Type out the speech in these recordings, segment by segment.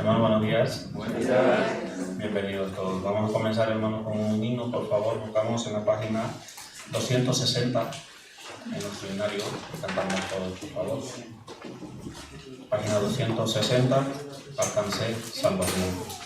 Hermano, buenos días. Buenos días. Bienvenidos todos. Vamos a comenzar, hermano, con un himno, por favor. Buscamos en la página 260 en nuestro himnario. Cantamos todos, por favor. Página 260, alcancé salvación.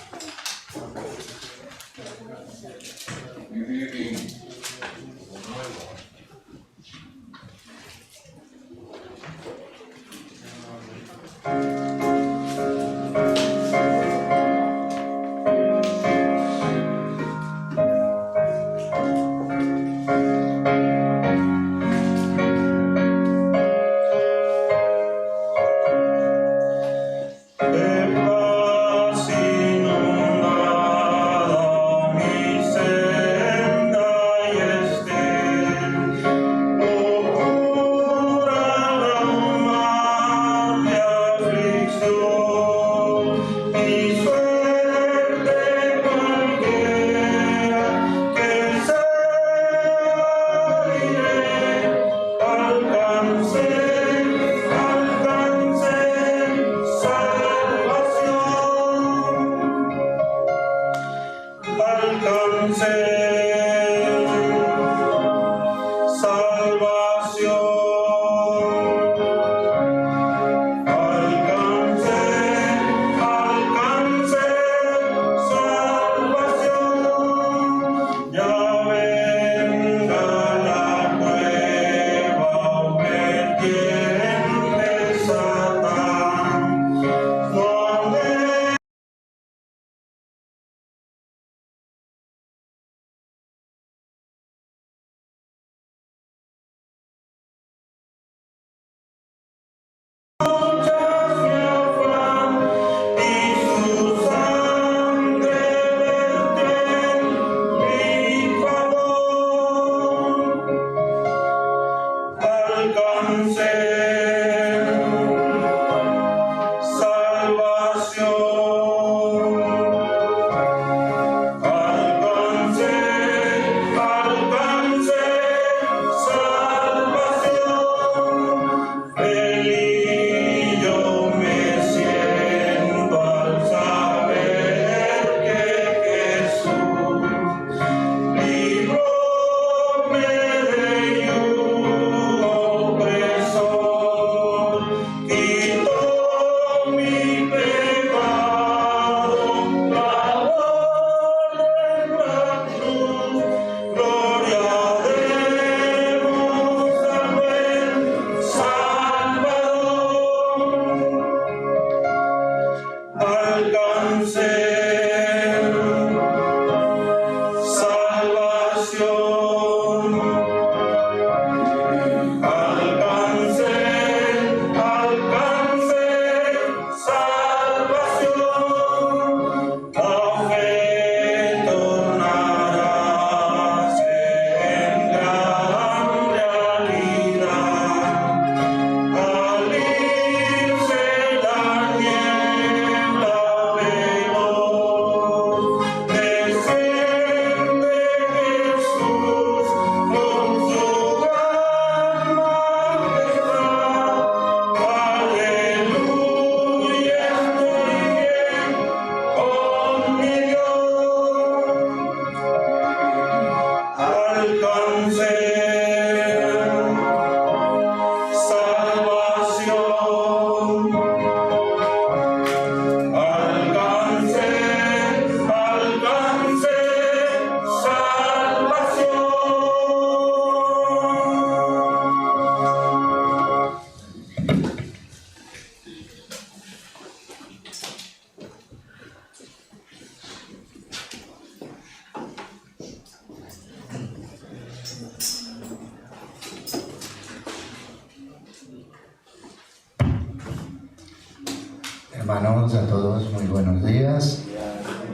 Hermanos, a todos muy buenos días.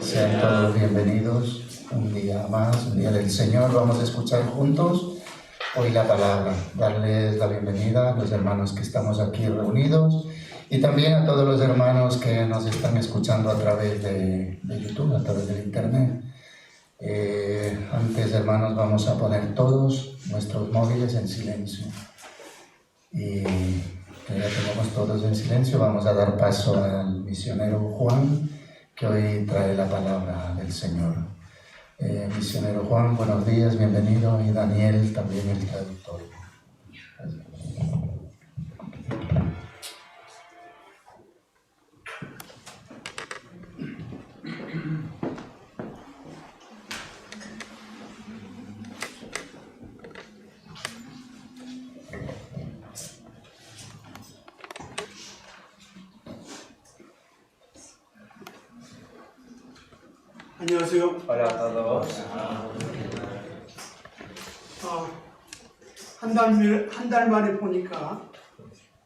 Sean todos bienvenidos un día más, un día del Señor. Vamos a escuchar juntos hoy la palabra. Darles la bienvenida a los hermanos que estamos aquí reunidos y también a todos los hermanos que nos están escuchando a través de YouTube, a través del Internet. Antes, hermanos, vamos a poner todos nuestros móviles en silencio y que ya tenemos todos en silencio, vamos a dar paso al misionero Juan, que hoy trae la palabra del Señor. Misionero Juan, buenos días, bienvenido, y Daniel, también el traductor. 안녕하세요. Hola a todos. 한 달 만에 보니까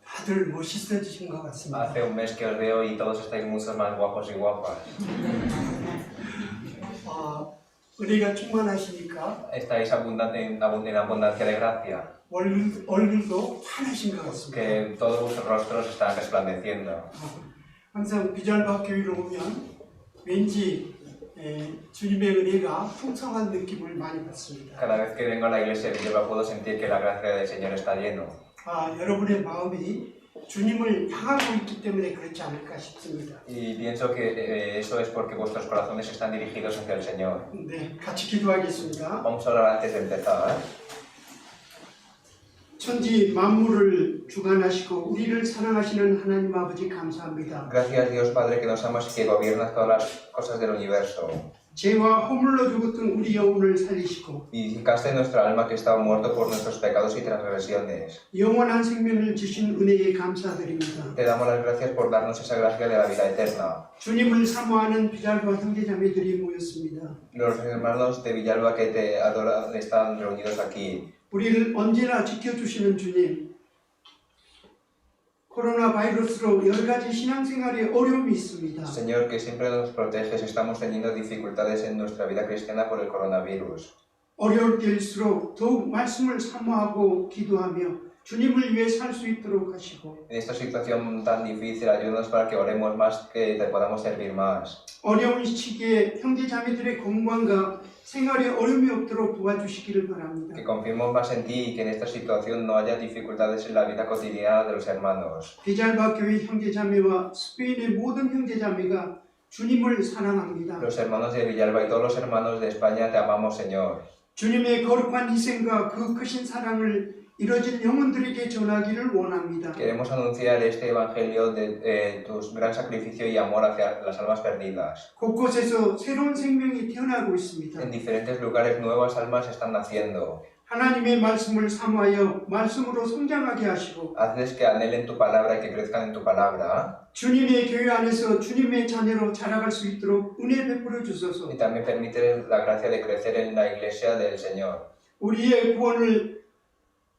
다들 멋있어지신 것 같습니다. Hace un mes que os veo y todos estáis mucho más guapos y guapas. 은혜가 충만하시니까 Estáis en abundancia de gracia, 얼굴도 환하신 것 같습니다. que todos vuestros rostros están resplandeciendo. 항상 비잘바 교회로 오면 왠지 주님의 은혜가 풍성한 느낌을 많이 받습니다. Cada vez que vengo a la iglesia de Villalba puedo sentir que la gracia del Señor está lleno. 여러분의 마음이 주님을 향하고 있기 때문에 그렇지 않을까 싶습니다. Y pienso que eso es porque vuestros corazones están dirigidos hacia el Señor. 네, 같이 기도하겠습니다. Vamos a orar antes de empezar. 천지 만물을 주관하시고 우리를 사랑하시는 하나님 아버지 감사합니다. Gracias Dios Padre que nos amas y que gobiernas todas las cosas del universo. 죄와 허물로 죽었던 우리 영혼을 살리시고 Vivificaste nuestra alma que estaba muerto por nuestros pecados y transgresiones. 영원한 생명을 주신 은혜에 감사드립니다. Te damos las gracias por darnos esa gracia de la vida eterna. 주님을 사모하는 비잘바 형제자매들이 모였습니다. Los hermanos de Villalba que te adoran están reunidos aquí. 우리를 언제나 지켜주시는 주님, 코로나 바이러스로 여러 가지 신앙생활에 어려움이 있습니다. Señor, que siempre nos proteges, estamos teniendo dificultades en nuestra vida cristiana por el coronavirus. 어려울 때일수록 더욱 말씀을 사모하고 기도하며 주님을 위해 살 수 있도록 하시고 En esta situación tan difícil, ayúdanos para que oremos más, que te podamos servir más. 어려운 시기에 형제자매들의 건강과 생활에 어려움이 없도록 도와주시기를 바랍니다. Que confiemos más en ti y que en esta situación no haya dificultades en la vida cotidiana de los hermanos. 비잘바 교회 형제자매와 스페인의 모든 형제자매가 주님을 사랑합니다. Los hermanos de Villalba y todos los hermanos de España te amamos, Señor. 주님의 거룩한 희생과 그 크신 사랑을 이뤄진 영혼들에게 전하기를 원합니다. Queremos anunciar este evangelio de tu gran sacrificio y amor hacia las almas perdidas. 곳곳에서 새로운 생명이 태어나고 있습니다. En diferentes lugares nuevas almas están naciendo. 하나님의 말씀을 사모하여 말씀으로 성장하게 하시고 Hazles que anhelen tu palabra y que crezcan en tu palabra. 주님의 교회 안에서 주님의 자녀로 자라갈 수 있도록 은혜 베풀어 주소서. Y también permite la gracia de crecer en la iglesia del Señor. 우리의 구원을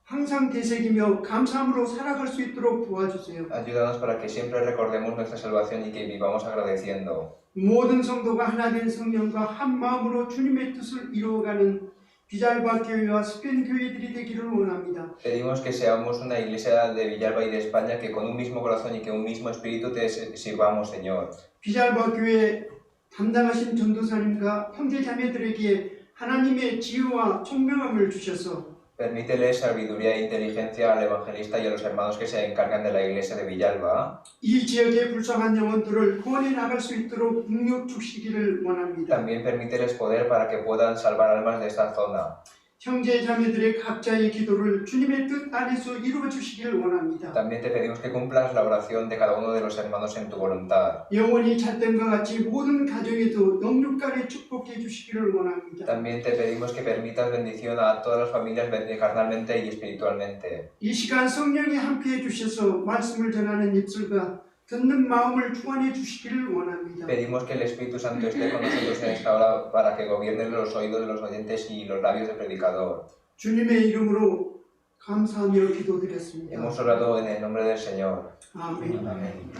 항상 되새기며 감사함으로 살아갈 수 있도록 도와주세요. Ayúdanos para que siempre recordemos nuestra salvación y que vivamos agradeciendo. 모든 성도가 하나 된 성령과 한 마음으로 주님의 뜻을 이루어가는 비잘바 교회와 스페인 교회들이 되기를 원합니다. Pedimos que seamos una iglesia de Villalba y de España que con un mismo corazón y que un mismo espíritu te sirvamos, Señor. 비잘바 교회 담당하신 전도사님과 형제자매들에게 하나님의 지혜와 총명함을 주셔서 Permíteles sabiduría e inteligencia al evangelista y a los hermanos que se encargan de la iglesia de Villalba. 이 지역의 불쌍한 영혼들을 구원해 나갈 수 있도록 능력 주시기를 원합니다. También permíteles poder para que puedan salvar almas de esta zona. 형제 자매들의 각자의 기도를 주님의 뜻 안에서 이루어 주시기를 원합니다. También te pedimos que cumplas la oración de cada uno de los hermanos en tu voluntad. 영원히 잣됨과 같이 모든 가정에도 영육간에 축복해 주시기를 원합니다. También te pedimos que permitas bendición a todas las familias carnalmente y espiritualmente. 이 시간 성령이 함께해 주셔서 말씀을 전하는 입술과 듣는 마음을 주관해 주시기를 원합니다. Pedimos que el Espíritu Santo esté con nosotros en esta hora para que gobierne los oídos de los oyentes y los labios del predicador. 주님의 이름으로 감사하며 기도드렸습니다. Hemos orado en el nombre del Señor. 아멘. Amén.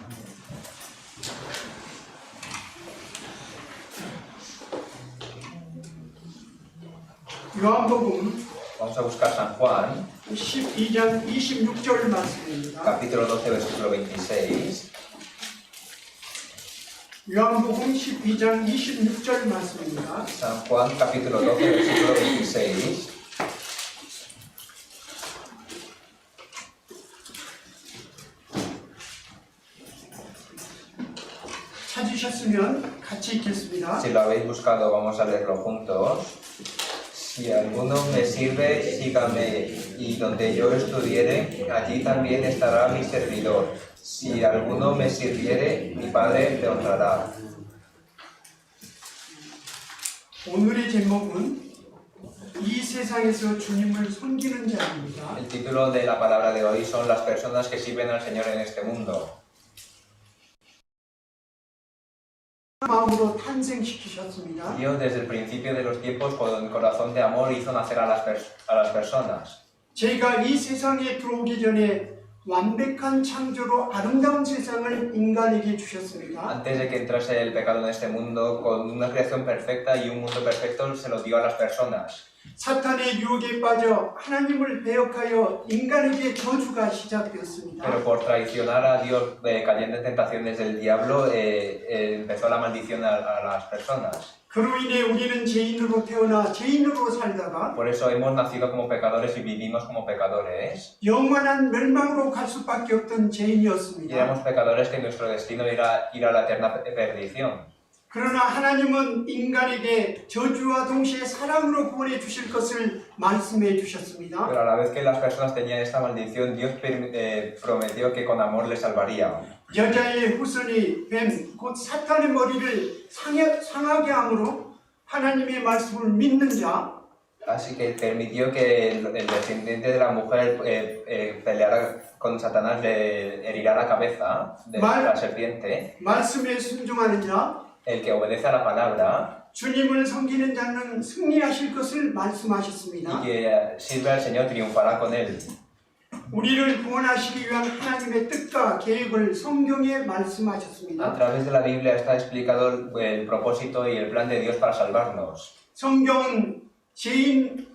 요한복음 Vamos a buscar San Juan, 12장 26절 말씀입니다. capítulo 12, versículo 26. 요한복음 12장 26절 말씀입니다. San Juan, capítulo 12, versículo 26. 찾으셨으면 같이 읽겠습니다. Si lo habéis buscado, vamos a leerlo juntos. Si alguno me sirve, sígame, y donde yo estuviere, allí también estará mi servidor. Si alguno me sirviere, mi Padre le honrará. 오늘의 제목은 이 세상에서 주님을 섬기는 자입니다. El título de la palabra de hoy son las personas que sirven al Señor en este mundo. 마음으로 탄생시키셨습니다. Dios desde el principio de los tiempos con corazón de amor hizo nacer a las personas. 저희가 이 세상에 들어오기 전에 완벽한 창조로 아름다운 세상을 인간에게 주셨습니다. Antes de que entrase el pecado en este mundo, con una creación perfecta y un mundo perfecto, se lo dio a las personas. 사탄의 유혹에 빠져 하나님을 배역하여 인간에게 저주가 시작되었습니다. Pero por traicionar a Dios, cayendo en tentaciones del diablo, empezó la maldición a las personas. 그로 인해 우리는 죄인으로 태어나 죄인으로 살다가 Por eso hemos nacido como pecadores y vivimos como pecadores. 영원한 멸망으로 갈 수밖에 없던 Y 죄인이었습니다. éramos pecadores que nuestro destino era ir a la eterna perdición. 그러나 하나님은 인간에게 저주와 동시에 사랑으로 구원해 주실 것을 말씀해 주셨습니다. Pero a la vez que las personas tenían esta maldición, Dios prometió que con amor les salvaría. 여자의 후손이 뱀, 곧 사탄의 머리를 상하게 함으로 하나님의 말씀을 믿는 자, Así que permitió que el descendiente de la mujer peleara con Satanás, le herirá la cabeza de la serpiente. 말씀에 순종하는 자, El que obedece a la palabra 주님을 섬기는 자는 승리하실 것을 y 말씀하셨습니다. que sirve al Señor triunfará con él. 우리를 구원하시기 위한 하나님의 뜻과 계획을 성경에 A 말씀하셨습니다. través de la Biblia está explicado el propósito y el plan de Dios para salvarnos. 성경은 죄인인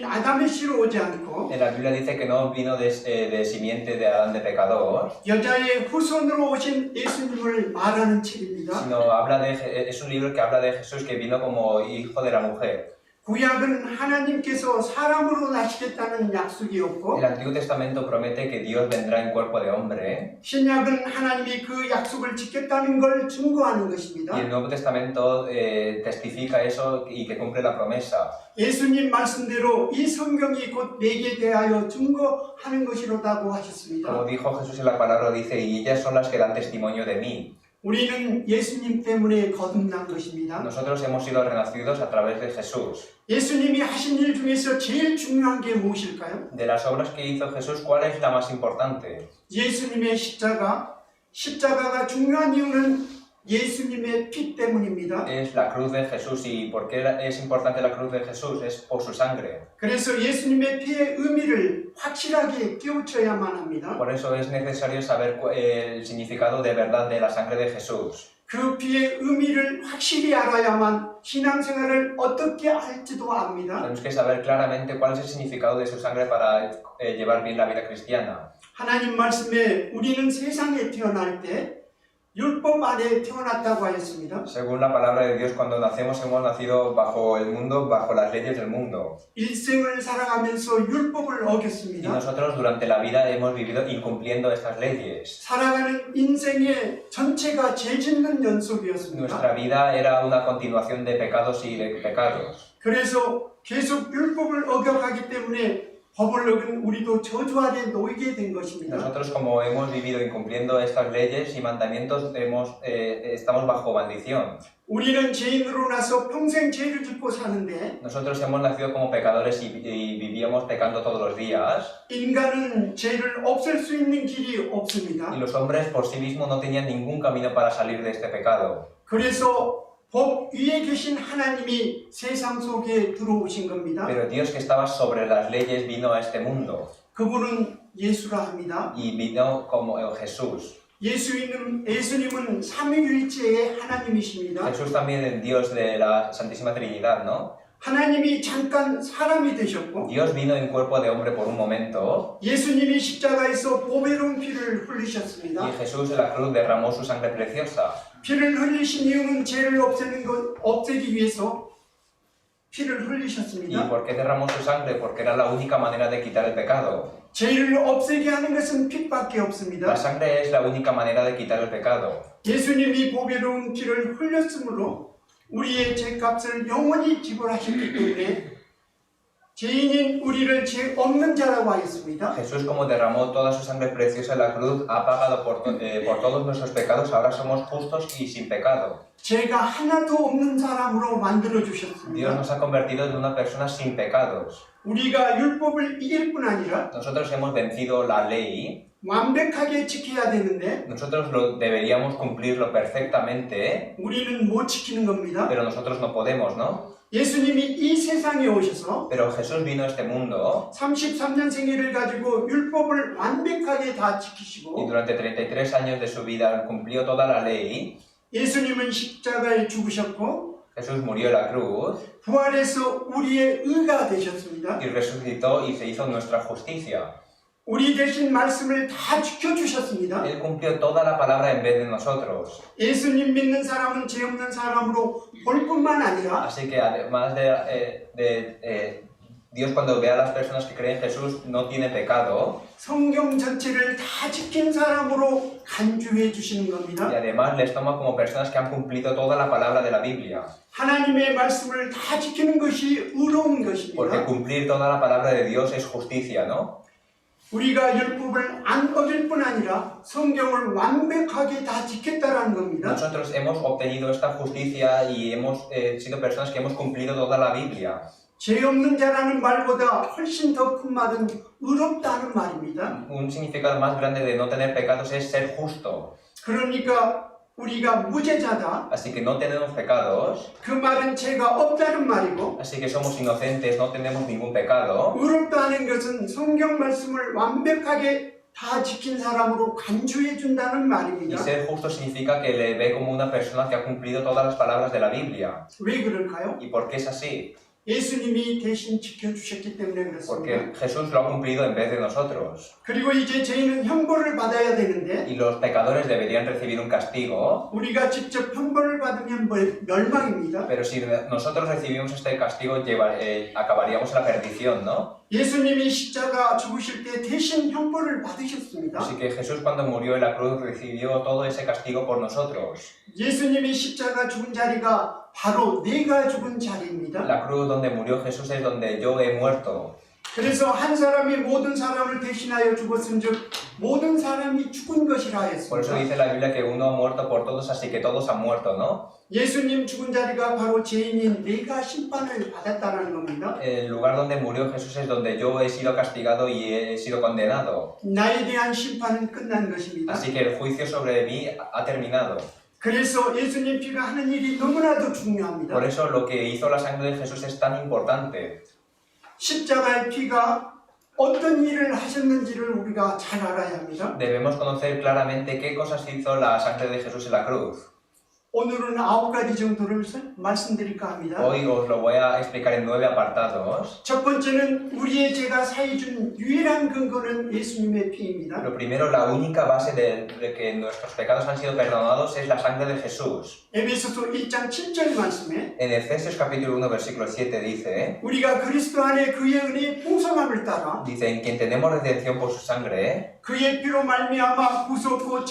아담의 씨로 오지 않고 En la Biblia dice que no vino de simiente de Adán de pecador, 여자의 후손으로 오신 예수님을 말하는 책입니다. sino es un libro que habla de Jesús que vino como hijo de la mujer. 구약은 하나님께서 사람으로 나시겠다는 약속이었고 El Antiguo Testamento promete que Dios vendrá en cuerpo de hombre 신약은 하나님이 그 약속을 지켰다는 걸 증거하는 y el 것입니다. Nuevo Testamento testifica eso y que cumple la promesa. 예수님 말씀대로 이 성경이 곧 내게 대하여 증거하는 것이로다고 하셨습니다. Como dijo Jesús en la palabra, dice, y ellas son las que dan testimonio de mí. 우리는 예수님 때문에 거듭난 것입니다. Nosotros hemos sido renacidos a través de Jesús. 예수님이 하신 일 중에서 제일 중요한 게 무엇일까요? De las obras que hizo Jesús, ¿cuál es la más importante? 예수님의 십자가가 중요한 이유는 예수님의 피 때문입니다. Es la cruz de Jesús. ¿Y por qué es importante la cruz de Jesús? Es por su sangre. 그래서 예수님의 피의 의미를 확실하게 깨우쳐야만 합니다. Por eso es necesario saber el significado de verdad de la sangre de Jesús. 그 피의 의미를 확실히 알아야만 신앙생활을 어떻게 할지도 압니다. Tenemos que saber claramente cuál es el significado de su sangre para llevar bien la vida cristiana. 하나님 말씀에 우리는 세상에 태어날 때 율법 아래 태어났다고 하였습니다. Según la palabra de Dios, cuando nacemos hemos nacido bajo el mundo, bajo las leyes del mundo. 일생을 살아가면서 율법을 Y 어겼습니다. nosotros durante la vida hemos vivido incumpliendo estas leyes. 살아가는 인생의 전체가 죄 짓는 연속이었습니다. Nuestra vida era una continuación de pecados y de pecados. 그래서 계속 율법을 어겨가기 때문에 법을 어긴 우리도 저주 아래 놓이게 된 것입니다. Nosotros, como hemos vivido incumpliendo estas leyes y mandamientos, estamos bajo maldición. 우리는 죄인으로 나서 평생 죄를 짓고 사는데 Nosotros hemos nacido como pecadores y vivíamos pecando todos los días. 인간은 죄를 없앨 수 있는 길이 없습니다. Y los hombres por sí mismos no tenían ningún camino para salir de este pecado. 그래서 법 위에 계신 하나님이 세상 속에 들어오신 겁니다. Pero Dios, que estaba sobre las leyes, vino a este mundo. 그분은 예수라 합니다. Y vino como Jesús. 예수님은 삼위일체의 하나님이십니다. Jesús también es Dios de la Santísima Trinidad, ¿no? 하나님이 잠깐 사람이 되셨고 Dios vino en cuerpo de hombre por un momento. 예수님이 십자가에서 보배로운 피를 Y 흘리셨습니다. Jesús en la cruz derramó su sangre preciosa. 피를 흘리신 이유는 죄를 없애기 위해서 피를 ¿Y 흘리셨습니다. por qué derramó su sangre? Porque era la única manera de quitar el pecado. 죄를 없애게 하는 것은 핏밖에 La 없습니다. sangre es la única manera de quitar el pecado. 예수님이 보배로운 피를 흘렸으므로 우리의 죄값을 영원히 지불하셨기 때문에 죄인인 우리를 죄 없는 자라고 하였습니다. Jesús, como derramó toda su sangre preciosa en la cruz, ha pagado por todos nuestros pecados, ahora somos justos y sin pecado. 죄가 하나도 없는 사람으로 만들어 Dios 주셨습니다. nos ha convertido en una persona sin pecados. 우리가 율법을 이길 뿐 아니라 Nosotros hemos vencido la ley, 완벽하게 지켜야 되는데 nosotros deberíamos cumplirlo perfectamente, 우리는 못 지키는 겁니다. pero nosotros no podemos, ¿no? 예수님이 이 세상에 오셔서 Pero Jesús vino a este mundo 33년 생애를 가지고 율법을 완벽하게 다 y 지키시고 durante 33 años de su vida cumplió toda la ley. 예수님은 십자가에 죽으셨고 Jesús murió en la cruz 부활해서 우리의 의가 되셨습니다. y resucitó y se hizo nuestra justicia. 우리 대신 말씀을 다 지켜주셨습니다. Él cumplió toda la palabra en vez de nosotros. 예수님 믿는 사람은 죄 없는 사람으로 볼 뿐만 아니라 Así que además Dios, cuando ve a las personas que creen en Jesús, no tiene pecado, 성경 전체를 다 지킨 사람으로 간주해 주시는 y 겁니다. además les toma como personas que han cumplido toda la palabra de la Biblia. 하나님의 말씀을 다 지키는 것이 의로운 Porque 것입니다. cumplir toda la palabra de Dios es justicia, ¿no? 우리가 율법을 안 어길 뿐 아니라 성경을 완벽하게 다 지켰다라는 겁니다. Nosotros hemos obtenido esta justicia y hemos sido personas que hemos cumplido toda la Biblia. 죄 없는 자라는 말보다 훨씬 더 큰 말은 의롭다는 말입니다. Un significado más grande de no tener pecados es ser justo. 그러니까 우리가 무죄자다. Así que no tenemos pecados, 그 말은 죄가 없다는 말이고 así que somos inocentes, no tenemos ningún pecado. 의롭다는 것은 성경 말씀을 완벽하게 다 지킨 사람으로 간주해 준다는 Y 말입니다. ser justo significa que le ve como una persona que ha cumplido todas las palabras de la Biblia. 왜 그럴까요? ¿Y por qué es así? 예수님이 대신 지켜주셨기 때문에 그렇습니다. Porque Jesús lo ha cumplido en vez de nosotros. 그리고 이제 죄인은 형벌을 받아야 되는데 Y los pecadores deberían recibir un castigo, 우리가 직접 형벌을 받으면 멸망입니다. pero si nosotros recibimos este castigo acabaríamos en la perdición, ¿no? 예수님이 십자가 죽으실 때 대신 형벌을 받으셨습니다. Así que Jesús cuando murió en la cruz recibió todo ese castigo por nosotros. 예수님이 십자가 죽은 자리가 바로 내가 죽은 자리입니다. La cruz donde murió Jesús es donde yo he muerto. 그래서 한 사람이 모든 사람을 대신하여 죽었은즉 모든 사람이 죽은 것이라 Por eso 했습니다. dice la Biblia que uno ha muerto por todos, así que todos han muerto, ¿no? 예수님 죽은 자리가 바로 죄인인 내가 심판을 받았다는 겁니다. El lugar donde murió Jesús es donde yo he sido castigado y he sido condenado. 나에 대한 심판은 끝난 것입니다. Así que el juicio sobre mí ha terminado. 그래서 예수님 피가 하는 일이 너무나도 중요합니다. Por eso lo que hizo la sangre de Jesús es tan importante. 십자가의 피가 어떤 일을 하셨는지를 우리가 잘 알아야 합니다. Debemos conocer claramente qué cosas hizo la sangre de Jesús en la cruz. 오늘은 9가지 정도를 말씀드릴까 합니다. Hoy os lo voy a explicar en 9 apartados. 첫 번째는 우리의 죄가 사해준 유일한 근거는 예수님의 피입니다. Lo primero, la única base de que nuestros pecados han sido perdonados es la sangre de Jesús. 에베소서 1장 7절 말씀에 En Efesios capítulo 1 versículo 7 dice, 우리가 그리스도 안에 그의 은혜의 풍성함을 따라 dice, en quien tenemos redención por su sangre, 그의 피로 말미암아 구속고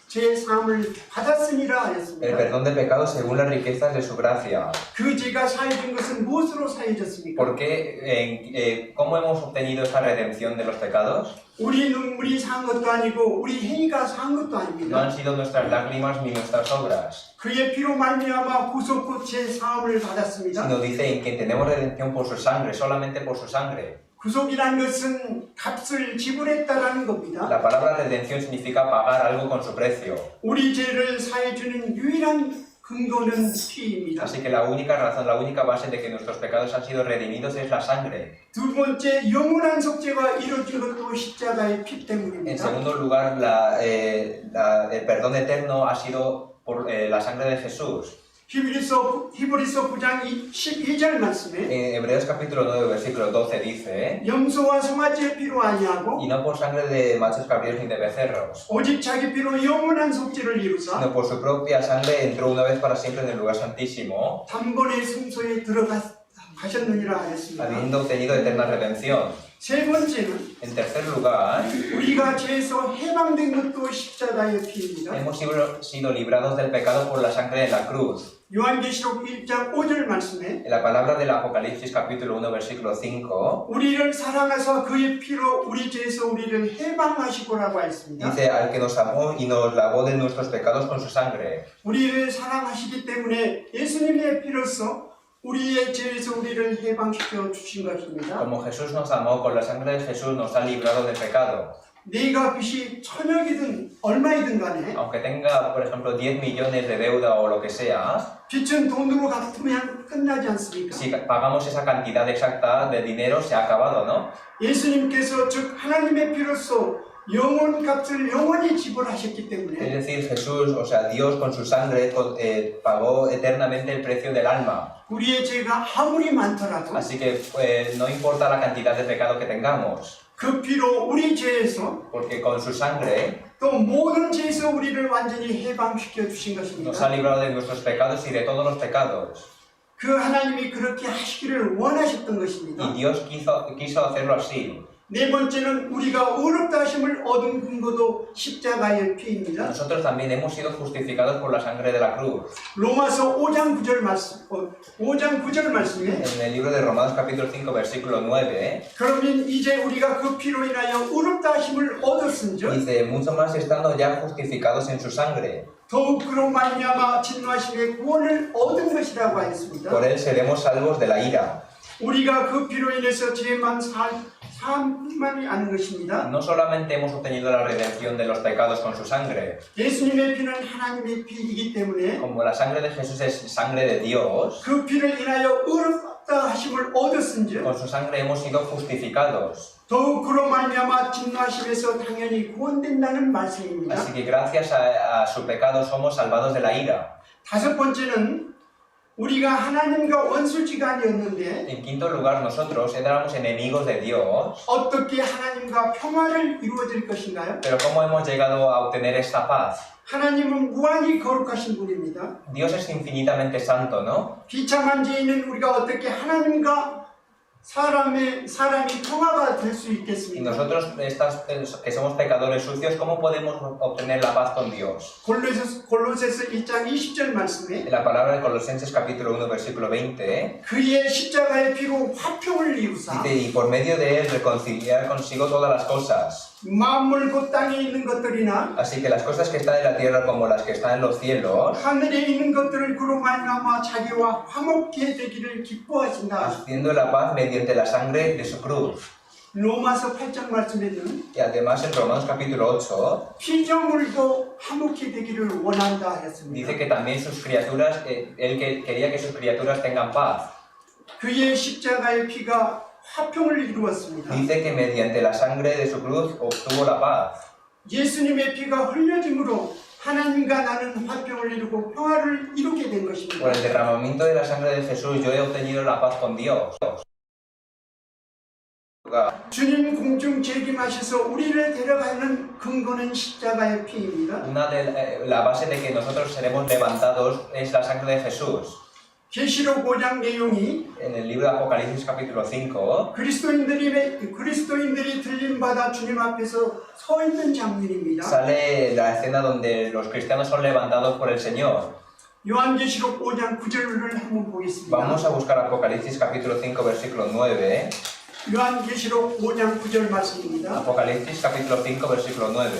제 사함을 받았으니라 el 하였습니다. perdón de pecados según las riquezas de su gracia. 그 죄가 사해진 것은 무엇으로 사해졌습니까? ¿Por qué? ¿Cómo hemos obtenido esa redención de los pecados? 우리 눈물이 산 것도 아니고 우리 행위가 산 것도 No 아닙니다. han sido nuestras lágrimas ni nuestras obras, 그의 피로 말미암아 구속고 제 사함을 받았습니다. sino dice en quien tenemos redención por su sangre, solamente por su sangre. 구속이란 것은 값을 지불했다라는 겁니다. La palabra redención significa pagar algo con su precio. 우리 죄를 사해주는 유일한 근거는 피입니다. Así que la única razón, la única base de que nuestros pecados han sido redimidos es la sangre. 두 번째, 영원한 속죄가 이루어진 것도 십자가의 피 En 때문입니다. segundo lugar, el perdón eterno ha sido por la sangre de Jesús. 히브리서 9장 12절 말씀에 En Hebreos capítulo 9, versículo 12 dice, 염소와 송아지의 피로 아니하고 y no por sangre de machos cabríos ni de becerros, 오직 자기 피로 영원한 속죄를 이루사 sino por su propia sangre entró una vez para siempre en el lugar santísimo, 단번에 성소에 들어가셨느니라 하였습니다. habiendo obtenido eterna redención. 세 번째는 En tercer lugar, 우리가 죄에서 해방된 것도 십자가의 피입니다. hemos sido librados del pecado por la sangre de la cruz. 요한계시록 1장 5절 말씀에 En la palabra del Apocalipsis capítulo 1 versículo 5 우리를 사랑하사 그의 피로 우리 죄에서 우리를 해방하시고라고 했습니다. dice al que nos amó y nos lavó de nuestros pecados con su sangre. 우리를 사랑하시기 때문에 예수님의 피로써 우리의 죄에서 우리를 해방시켜 주신 것입니다. Como Jesús nos amó, con la sangre de Jesús nos ha librado del pecado. 내가 빚이 천억이든 얼마이든 간에 Aunque tenga, por ejemplo, 10 millones de deuda o lo que sea, 빚은 돈으로 갚으면 끝나지 않습니까? si pagamos esa cantidad exacta de dinero, se ha acabado, ¿no? 예수님께서 즉 하나님의 피로써 영원 값을 영원히 지불하셨기 Es 때문에 decir, Jesús, o sea, Dios con su sangre pagó eternamente el precio del alma. 우리의 죄가 아무리 많더라도 Así que no importa la cantidad de pecado que tengamos, 그 피로 우리 죄에서 porque con su sangre 또 모든 죄에서 우리를 완전히 해방시켜 주신 nos ha 것입니다. librado de nuestros pecados y de todos los pecados. 그 하나님이 그렇게 하시기를 원하셨던 것입니다. Y Dios quiso hacerlo así. 네 번째는 우리가 의롭다 하심을 얻은 근거도 십자가의 피입니다. Nosotros también hemos sido justificados por la sangre de la cruz. 로마서 5장 9절 말씀에 En el libro de Romanos capítulo 5 versículo 9 그러면 이제 우리가 그 피로 인하여 의롭다 하심을 얻었은즉 dice, mucho más estando ya justificados en su sangre. 더욱 그로 말미암아 진노하심의 구원을 얻은 것이라고 하였습니다. Por él seremos salvos de la ira. 우리가 그 피로 인해서 죄만 사함만이 아는 것입니다. No solamente hemos obtenido la redención de los pecados con su sangre, 예수님의 피는 하나님의 피이기 때문에 como la sangre de Jesús es sangre de Dios, 그 피를 인하여 의롭다 하심을 얻었은즉 con su sangre hemos sido justificados. 더욱 그로 말미암아 진노하심에서 당연히 구원된다는 말씀입니다. Así que gracias a su pecado somos salvados de la ira. 다섯 번째는 우리가 하나님과 원수지간이었는데 En quinto lugar, nosotros éramos enemigos de Dios, 어떻게 하나님과 평화를 이루어질 것인가요? pero ¿cómo hemos llegado a obtener esta paz? 하나님은 무한히 거룩하신 분입니다. Dios es infinitamente santo, ¿no? 비참한 죄인은 우리가 어떻게 하나님과 사람이 평화가 될 수 Y 있겠습니까? nosotros, que somos pecadores sucios, ¿cómo podemos obtener la paz con Dios? 골로새서 1장 20절 말씀에 En la palabra de Colosenses capítulo 1 versículo 20 그의 십자가의 피로 화평을 이루사 dice, y por medio de él reconciliar consigo todas las cosas. 만물 곧 땅에 있는 것들이나 Así que las cosas que están en la tierra como las que están en los cielos, 하늘에 있는 것들을 그로 말미암아 자기와 화목케 되기를 기뻐하신다. haciendo la paz mediante la sangre de su cruz. 로마서 8장 말씀에는 Y además en Romanos capítulo 8 피조물도 화목케 되기를 원한다 하였습니다. dice que también sus criaturas, él quería que sus criaturas tengan paz. 그의 십자가의 피가 화평을 이루었습니다. Dice que mediante la sangre de su cruz obtuvo la paz. 예수님의 피가 흘려짐으로 하나님과 나는 화평을 이루고 평화를 이루게 된 Por 것입니다. el derramamiento de la sangre de Jesús yo he obtenido la paz con Dios. 주님 공중 재림하셔서 우리를 데려가는 근거는 십자가의 피입니다. Una de la base de que nosotros seremos levantados es la sangre de Jesús. 계시록 5장 내용이 En el libro de Apocalipsis capítulo 5 그리스도인들이 들림받아 주님 앞에서 서 있는 장면입니다. sale la escena donde los cristianos son levantados por el Señor. 요한계시록 5장 9절을 한번 보겠습니다. Vamos a buscar Apocalipsis capítulo 5 versículo 9. 요한계시록 5장 9절 말씀입니다. Apocalipsis capítulo 5 versículo 9.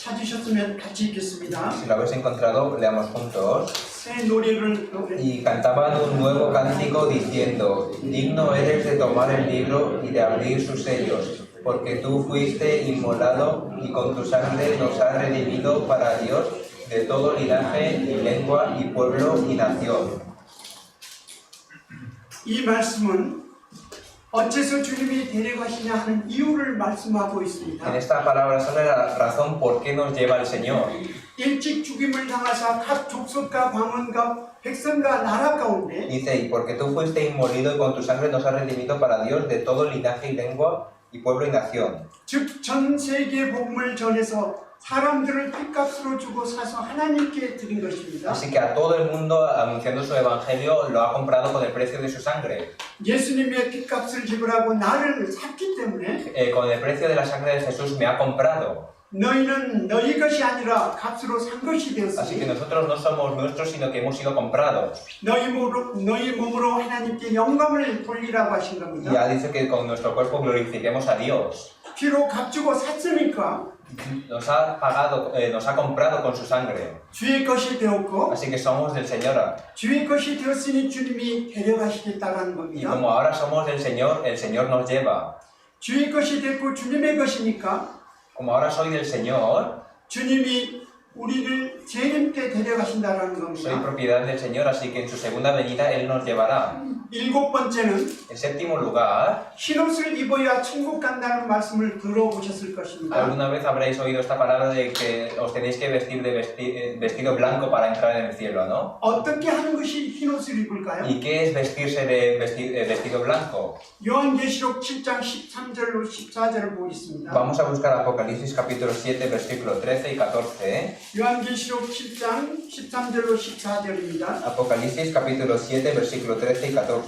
찾으셨으면 같이 읽겠습니다. Si lo habéis encontrado, leamos juntos. 새 노래를 Y cantaban un nuevo cántico diciendo, digno eres de tomar el libro y de abrir sus sellos, porque tú fuiste inmolado y con tu sangre nos has redimido para Dios de todo linaje y lengua y pueblo y nación. 이 말씀은 어째서 주님이 데려가시냐 하는 이유를 말씀하고 En 있습니다. esta palabra sale la razón por qué nos lleva el Señor. 일찍 죽임을 당하사 각 족속과 방언과 백성과 나라 가운데 Dice, y porque tú fuiste inmolido y con tu sangre nos has redimido para Dios de todo linaje y lengua y pueblo y nación. 즉 전 세계 복음을 전해서 사람들을 핏값으로 주고 사서 하나님께 드린 것입니다. Así que a todo el mundo, anunciando su evangelio, lo ha comprado con el precio de su sangre. 예수님의 핏값을 지불하고 나를 샀기 때문에 Con el precio de la sangre de Jesús me ha comprado. 너희는 너희 것이 아니라 값으로 산 것이 Así que 되었으니 nosotros no somos nuestros, sino que hemos sido comprados. 너희 몸으로 하나님께 영광을 돌리라고 하신 Y 겁니다. ha dicho que con nuestro cuerpo glorifiquemos a Dios. 피로 값주고 샀으니까 Nos ha pagado, nos ha comprado con su sangre. 주의 것이 되었고 Así que somos del Señor. 주의 것이 되었으니 주님이 데려가시겠다라는 Y 겁니다. como ahora somos del Señor, el Señor nos lleva. 주의 것이 됐고 주님의 것이니까 Como ahora soy del Señor, 주님이 우리를 재림께 데려가신다라는 soy 겁니다. propiedad del Señor, así que en su segunda venida Él nos llevará. 일곱 번째는 En séptimo lugar, 흰옷을 입어야 천국 간다는 말씀을 들어보셨을 것입니다. alguna vez habréis oído esta palabra de que os tenéis que vestir de vestido blanco para entrar en el cielo, ¿no? 어떻게 하는 것이 흰옷을 입을까요? ¿Y qué es vestirse de vestido blanco? 요한계시록 7장 13절로 14절을 보겠습니다. Vamos a buscar Apocalipsis capítulo 7, versículo 13 y 14. 요한계시록 7장 13절로 14절입니다. Apocalipsis capítulo 7, versículo 13 y 14.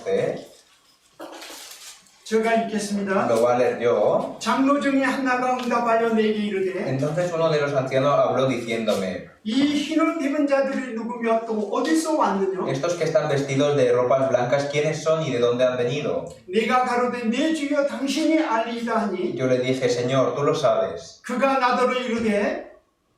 제가 읽겠습니다. Lo voy a leer yo. 장로 중에 하나가 응답하여 내게 이르되 Entonces uno de los ancianos habló diciéndome: 이 흰옷 입은 자들이 누구며 또 어디서 왔느냐? estos que están vestidos de ropas blancas, ¿quiénes son y de dónde han venido? 내가 가로되 내 주여 당신이 알리이다 하니 Yo le dije: Señor, tú lo sabes. 그가 나더러 이르되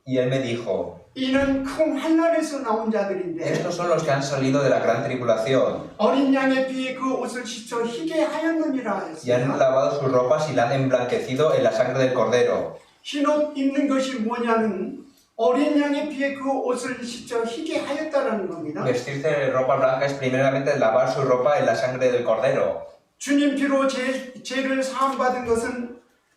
Y él me dijo: 이는 큰 환난에서 나온 자들인데 estos son los que han salido de la gran tribulación 어린 양의 피에 그 옷을 씻어 희게 하였느니라 y han 하였습니다. lavado sus ropas y la han emblanquecido en la sangre del cordero. 흰옷 입는 것이 뭐냐는 어린 양의 피에 그 옷을 씻어 희게 하였다라는 겁니다. Vestirse de ropa blanca es primeramente lavar su ropa en la sangre del cordero. 주님 피로 죄를 사함받은 것은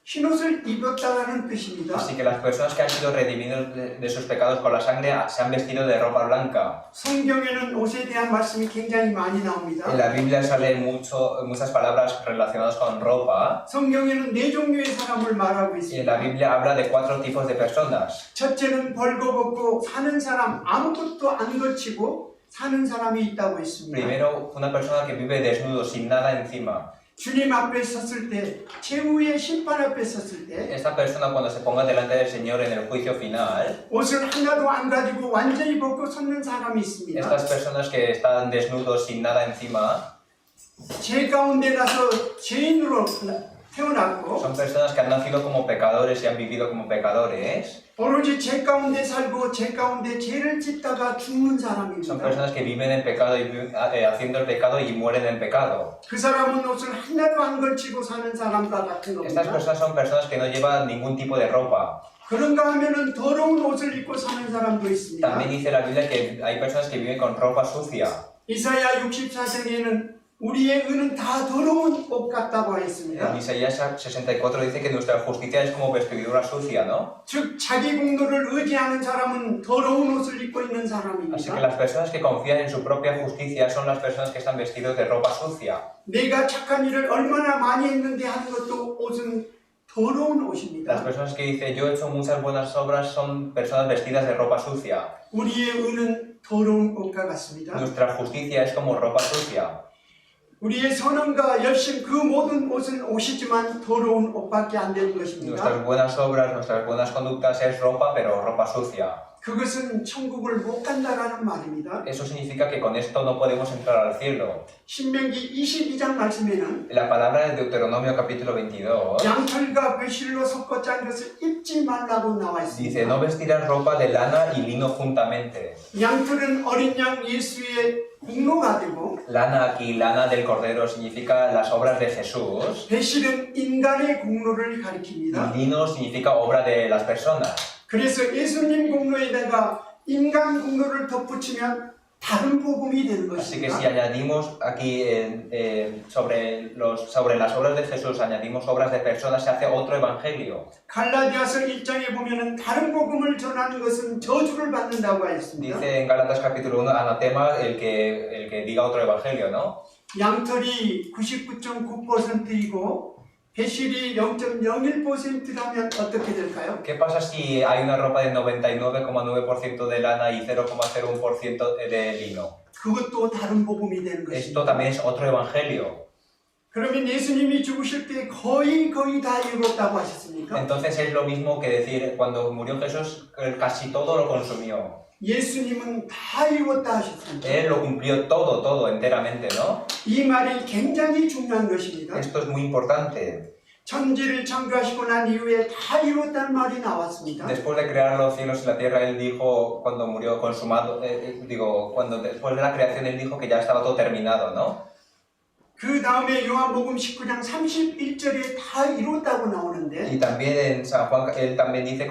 흰옷을 입었다라는 뜻입니다. Así que las personas que han sido redimidos de sus pecados con la sangre se han vestido de ropa blanca. 성경에는 옷에 대한 말씀이 굉장히 많이 나옵니다. En la Biblia salen muchas palabras relacionadas con ropa. 성경에는 네 종류의 사람을 말하고 Y en 있습니다. la Biblia habla de 4 tipos de personas. 첫째는 벌거벗고 사는 사람, 아무것도 안 걸치고 사는 사람이 있다고 했습니다. Primero, una persona que vive desnudo, sin nada encima. 주님 앞에 섰을 때, 최후의 심판 앞에 섰을 때 Esta persona, cuando se ponga delante del Señor en el juicio final, 옷을 하나도 안 가지고 완전히 벗고 섰는 사람이 있습니다. estas personas que están desnudos, sin nada encima, 죄 가운데 나서 죄인으로 태어났고 son personas que han nacido como pecadores y han vivido como pecadores. 오로지 죄 가운데 살고 죄 가운데 죄를 짓다가 죽는 Son 사람입니다. personas que viven en pecado y haciendo el pecado y mueren en pecado. 그 사람은 옷을 하나도 안 걸치고 사는 사람과 같은 Estas 겁니다. personas son personas que no llevan ningún tipo de ropa. 그런가 하면은 더러운 옷을 입고 사는 사람도 있습니다. También dice la Biblia que hay personas que viven con ropa sucia. 이사야 64장에는 우리의 의는 다 더러운 옷 같다고 En 했습니다. Isaías 64 dice que nuestra justicia es como vestidura sucia, ¿no? 즉 자기 공로를 의지하는 사람은 더러운 옷을 입고 있는 Así que 사람입니다. las personas que confían en su propia justicia son las personas que están vestidos de ropa sucia. 내가 착한 일을 얼마나 많이 했는데 하는 것도 옷은 더러운 Las 옷입니다. personas que dicen yo he hecho muchas buenas obras son personas vestidas de ropa sucia. 우리의 의는 더러운 옷과 같습니다. Nuestra justicia es como ropa sucia. 우리의 선함과 열심 그 모든 옷은 옷이지만 더러운 옷밖에 안 되는 것입니다. Nuestras buenas obras, nuestras buenas conductas es ropa, pero ropa sucia. 그것은 천국을 못 간다라는 말입니다. Eso significa que con esto no podemos entrar al cielo. 신명기 22장 말씀에는 La palabra de Deuteronomio capítulo 22 양털과 배실로 섞어 짠 것을 입지 말라고 나와 dice: 있습니다. no vestirás ropa de lana y lino juntamente. 양털은 어린 양 예수의 공로가 되고 Lana aquí, lana del cordero, significa las obras de Jesús. 배실은 인간의 공로를 Y 가리킵니다. lino significa obra de las personas. 그래서 예수님 공로에다가 인간 공로를 덧붙이면 다른 복음이 되는 Así que 것입니다. si añadimos aquí sobre las obras de Jesús, añadimos obras de personas, se hace otro evangelio. 갈라디아서 1장에 보면은 다른 복음을 전하는 것은 저주를 받는다고 했습니다. Dice en Gálatas capítulo 1, anatema el que diga otro evangelio, ¿no? 양털이 99.9%이고 배실이 0.01%라면 어떻게 될까요? ¿Qué pasa si hay una ropa de 99,9% de lana y 0,01% de lino? 그것도 다른 복음이 되는 Esto 것입니다. también es otro evangelio. 그러면 예수님이 죽으실 때 거의 다 이뤘다고 하셨습니까? Entonces es lo mismo que decir, cuando murió Jesús, casi todo lo consumió. 예수님은 다 이뤘다 하셨습니다. Él lo cumplió todo, enteramente, ¿no? 이 말이 굉장히 중요한 것입니다. Esto es muy importante. 천지를 창조하시고 난 이후에 다 이뤘다는 말이 나왔습니다. Después de crear los cielos y la tierra, Él dijo, cuando murió consumado, después de la creación, Él dijo que ya estaba todo terminado, ¿no? 그 다음에 요한복음 19장 31절에 다 이뤘다고 나오는데 Y también en San Juan, Él también dice,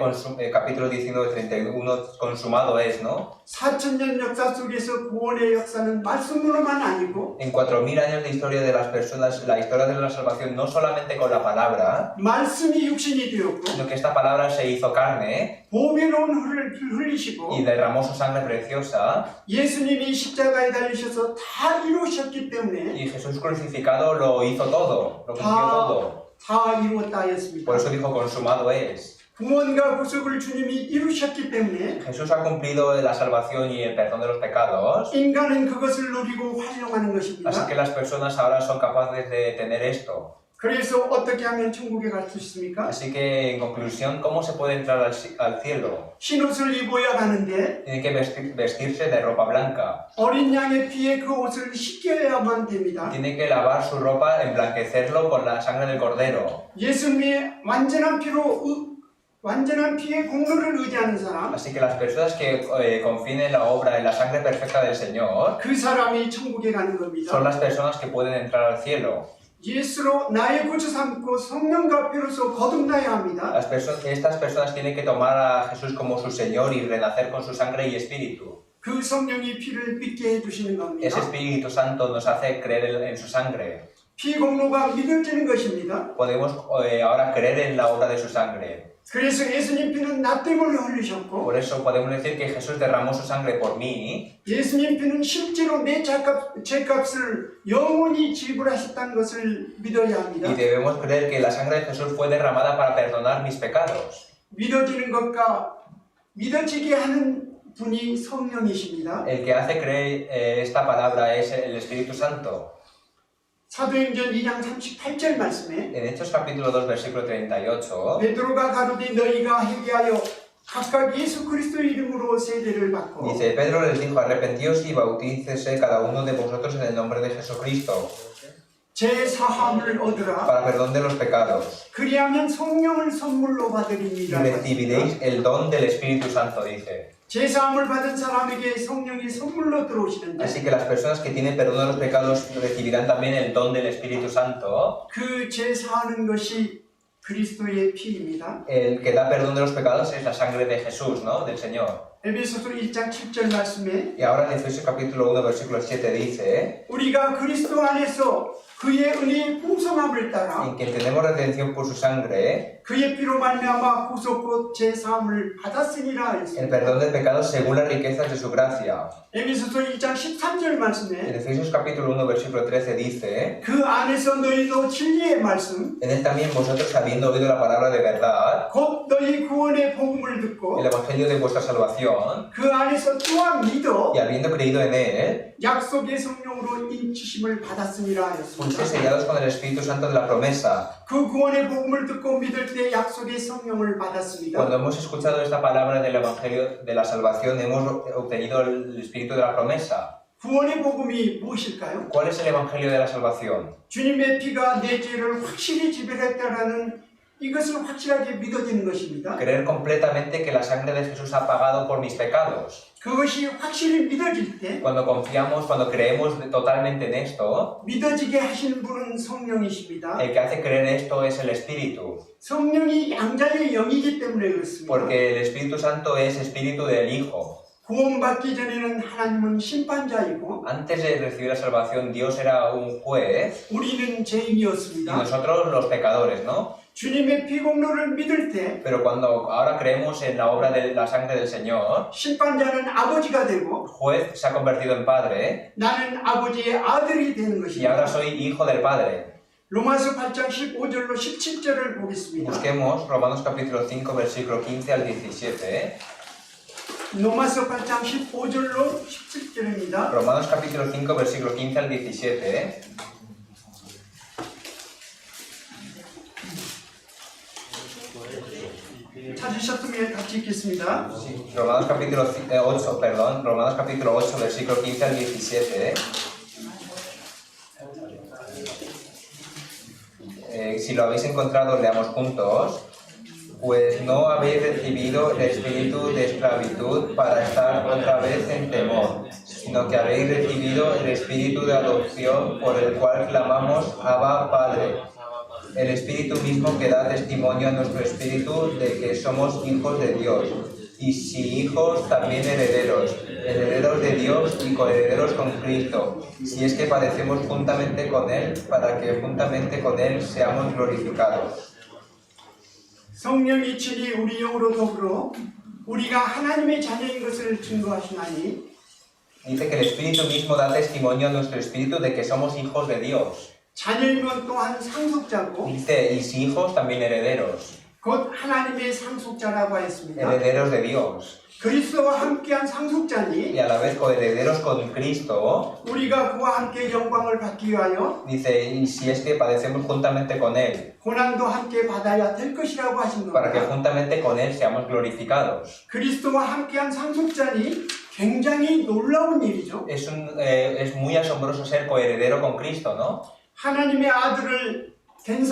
capítulo 19, 31, consumado es, ¿no? 4000년 역사 속에서 구원의 역사는 말씀으로만 아니고 En 4000 años de historia de las personas, la historia de la salvación, no solamente con la palabra, 말씀이 육신이 되었고 sino que esta palabra se hizo carne 보배로운 흘을 흘리시고 y derramó su sangre preciosa, 예수님이 십자가에 달리셔서 다 이루셨기 때문에 y Jesús crucificado lo hizo todo, lo cumplió todo. 다 이루었다 했습니다. Por eso dijo, consumado es. 구원과 구속을 주님이 이루셨기 때문에 Jesús ha cumplido la salvación y el perdón de los pecados, 인간은 그것을 누리고 활용하는 así 것입니다. que las personas ahora son capaces de tener esto. 그래서 어떻게 하면 천국에 갈 수 있습니까? Así que, en conclusión, ¿cómo se puede entrar al cielo? 흰옷을 입어야 가는데 Tiene que vestirse de ropa blanca. 어린 양의 피에 그 옷을 씻겨야만 됩니다. Tiene que lavar su ropa, emblanquecerlo con la sangre del cordero. 예수님의 완전한 피의 공로를 의지하는 사람, Así que las personas que confíen en la obra, en la sangre perfecta del Señor, 그 사람이 천국에 가는 son 겁니다. las personas que pueden entrar al cielo. 예수로 나의 구주 삼고 성령과 피로써 거듭나야 합니다. Estas personas tienen que tomar a Jesús como su Señor y renacer con su sangre y espíritu. 그 성령이 피를 믿게 해주시는 겁니다. Ese Espíritu Santo nos hace creer en su sangre. 피 공로가 믿어지는 것입니다. Podemos ahora creer en la obra de su sangre. 그래서 예수님 피는 나 때문에 흘리셨고 Por eso podemos decir que Jesús derramó su sangre por mí, 예수님 피는 실제로 내 죄값을 영원히 지불하셨다는 것을 믿어야 합니다. y debemos creer que la sangre de Jesús fue derramada para perdonar mis pecados. 믿어지는 것과 믿어지게 하는 분이 성령이십니다. El que hace creer esta palabra es el Espíritu Santo. 사도행전 2장 38절 말씀에 En Hechos capítulo 2, versículo 38, 베드로가 가로되 너희가 회개하여 각각 예수 그리스도의 이름으로 세례를 받고 dice, Pedro les dijo, arrepentíos y bautícese cada uno de vosotros en el nombre de Jesucristo, 제 사함을 얻으라. para perdón de los pecados, 그리하면 성령을 선물로 y 받으리니라. recibiréis el don del Espíritu Santo, dice. 제 사함을 받은 사람에게 성령이 선물로 들어오시는데 Así que las personas que tienen perdón de los pecados recibirán también el don del Espíritu Santo. 그 제 사하는 것이 그리스도의 피입니다. El que da perdón de los pecados es la sangre de Jesús, ¿no? Del Señor. 에베소서 1장 7절 말씀에 Y ahora en Efesios capítulo 1, versículo 7 dice, 우리가 그리스도 안에서 그의 은혜의 풍성함을 따라 en quien tenemos redención por su sangre, 그의 피로 말미암아 구속 곧 제 사함을 받았으니라 el 했습니다. perdón de pecados según las riquezas de su gracia. 에베소서 1장 13절 En 말씀에 Efesios capítulo 1, versículo 13 dice, 그 안에서 너희도 진리의 말씀 en él también vosotros, habiendo oído la palabra de verdad, 곧 너희 구원의 복음을 듣고 el evangelio de vuestra salvación, 그 안에서 또한 믿어 y habiendo creído en él, 약속의 성령으로 인치심을 받았으니라 fuisteis 했습니다. sellados con el Espíritu Santo de la promesa. 그 구원의 복음을 듣고 믿을 때 약속의 성령을 받았습니다. Cuando hemos escuchado esta palabra del evangelio de la salvación, hemos obtenido el Espíritu de la promesa. 구원의 복음이 무엇일까요? ¿Cuál es el evangelio de la salvación? 주님의 피가 내 죄를 확실히 지배했다라는 이것을 확실하게 믿어지는 것입니다. Creer completamente que la sangre de Jesús ha pagado por mis pecados. 그것이 확실히 믿어질 때 Cuando confiamos, cuando creemos totalmente en esto, 믿어지게 하시는 분은 성령이십니다. el que hace creer esto es el Espíritu. 성령이 양자의 영이기 때문에 그렇습니다. Porque el Espíritu Santo es Espíritu del Hijo. 구원받기 전에는 하나님은 심판자이고 Antes de recibir la salvación, Dios era un juez 우리는 y 죄인이었습니다. nosotros los pecadores, ¿no? 주님의 피 공로를 믿을 때 Pero cuando ahora creemos en la obra de la sangre del Señor, 심판자는 아버지가 되고 juez se ha convertido en padre 나는 아버지의 아들이 되는 y ahora 것입니다. soy hijo del Padre. 로마서 8장 15절로 17절을 보겠습니다. Busquemos Romanos capítulo 5, versículo 15 al 17. 로마서 8장 15절로 17절입니다. Romanos capítulo 5, versículo 15 al 17. 찾으셨으면 같이 읽겠습니다. Romanos capítulo 8, perdón, Romanos capítulo 8, versículo 15 al 17. Si lo habéis encontrado, leamos juntos. Pues no habéis recibido el espíritu de esclavitud para estar otra vez en temor, sino que habéis recibido el espíritu de adopción por el cual clamamos Abba Padre. El espíritu mismo que da testimonio a nuestro espíritu de que somos hijos de Dios. Y si hijos, también herederos, herederos de Dios y coherederos con Cristo, si es que padecemos juntamente con Él, para que juntamente con Él seamos glorificados. 성령이 친히 우리 영으로 더불어 우리가 하나님의 자녀인 것을 증거하시나니 Dice que el espíritu mismo da testimonio a nuestro espíritu de que somos hijos de Dios. 자녀이면 또한 상속자고 Dice, y si hijos, también herederos, 곧 하나님의 상속자라고 하였습니다. herederos de Dios. 그리스도와 함께한 상속자니 Y a la vez coherederos con Cristo. 우리가 그와 함께 영광을 받기 위하여 Dice, y si es que padecemos juntamente con Él, 고난도 함께 받아야 될 것이라고 하신 para que 겁니다. juntamente con Él seamos glorificados. 그리스도와 함께한 상속자니 굉장히 놀라운 일이죠. Es muy asombroso ser coheredero con Cristo, ¿no? 하나님의 아들이 된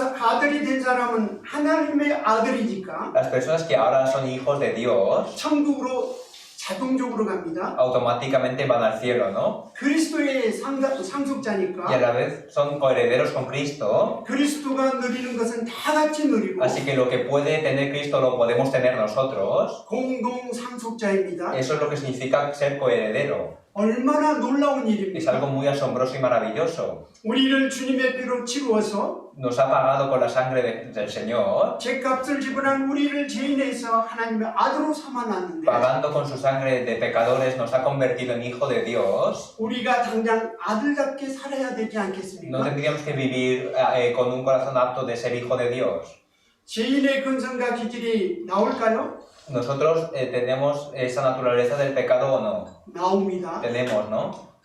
사람은 하나님의 아들이니까 Las personas que ahora son hijos de Dios 천국으로 자동적으로 갑니다. automáticamente van al cielo, ¿no? 그리스도의 Y a 상속자니까 la vez son coherederos con Cristo. 그리스도가 누리는 것은 다 같이 누리고 Así que lo que puede tener Cristo lo podemos tener nosotros. 공동 상속자입니다. Eso es lo que significa ser coheredero. 얼마나 놀라운 Es 일입니까? algo muy asombroso y maravilloso. 우리를 주님의 피로 치루어서 Nos ha pagado con la sangre del Señor, 죄값을 지불한 우리를 죄인에서 하나님의 아들로 삼아놨는데 pagando con su sangre de pecadores, nos ha convertido en hijo de Dios. 우리가 당장 아들답게 살아야 되지 ¿No 않겠습니까? tendríamos que vivir con un corazón apto de ser hijo de Dios? 죄인의 근성과 기질이 나올까요? ¿Nosotros tenemos esa naturaleza del pecado o no? 나옵니다. Tenemos, ¿no?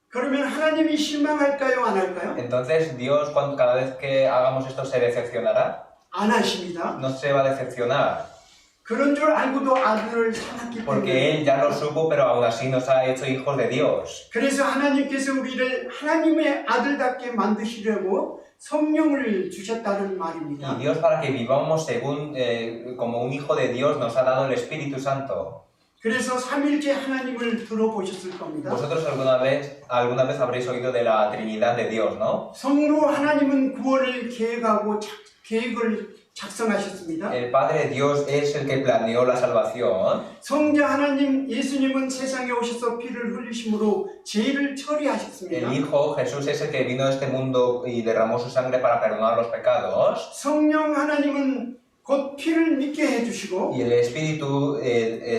그러면 하나님이 실망할까요? 안 할까요? Entonces, Dios, cada vez que hagamos esto, ¿se decepcionará? 안 하십니다. No se va a decepcionar, 그런 줄 알고도 아들을 삼았기 porque 때문에 Él ya lo supo, pero aún así nos ha hecho hijos de Dios. 그래서 하나님께서 우리를 하나님의 아들답게 만드시려고 성령을 주셨다는 말입니다. Y Dios, para que vivamos según, como un hijo de Dios, nos ha dado el Espíritu Santo. 그래서 삼일째 하나님을 들어보셨을 겁니다. Vosotros alguna vez habréis oído de la Trinidad de Dios, ¿no? 성로 하나님은 구원을 계획하고 계획을 작성하셨습니다. El Padre Dios es el que planeó la salvación. 성자 하나님 예수님은 세상에 오셔서 피를 흘리심으로 죄를 처리하셨습니다. El Hijo Jesús es el que vino a este mundo y derramó su sangre para perdonar los pecados. 성령 하나님은 곧 피를 믿게 해주시고 Y el Espíritu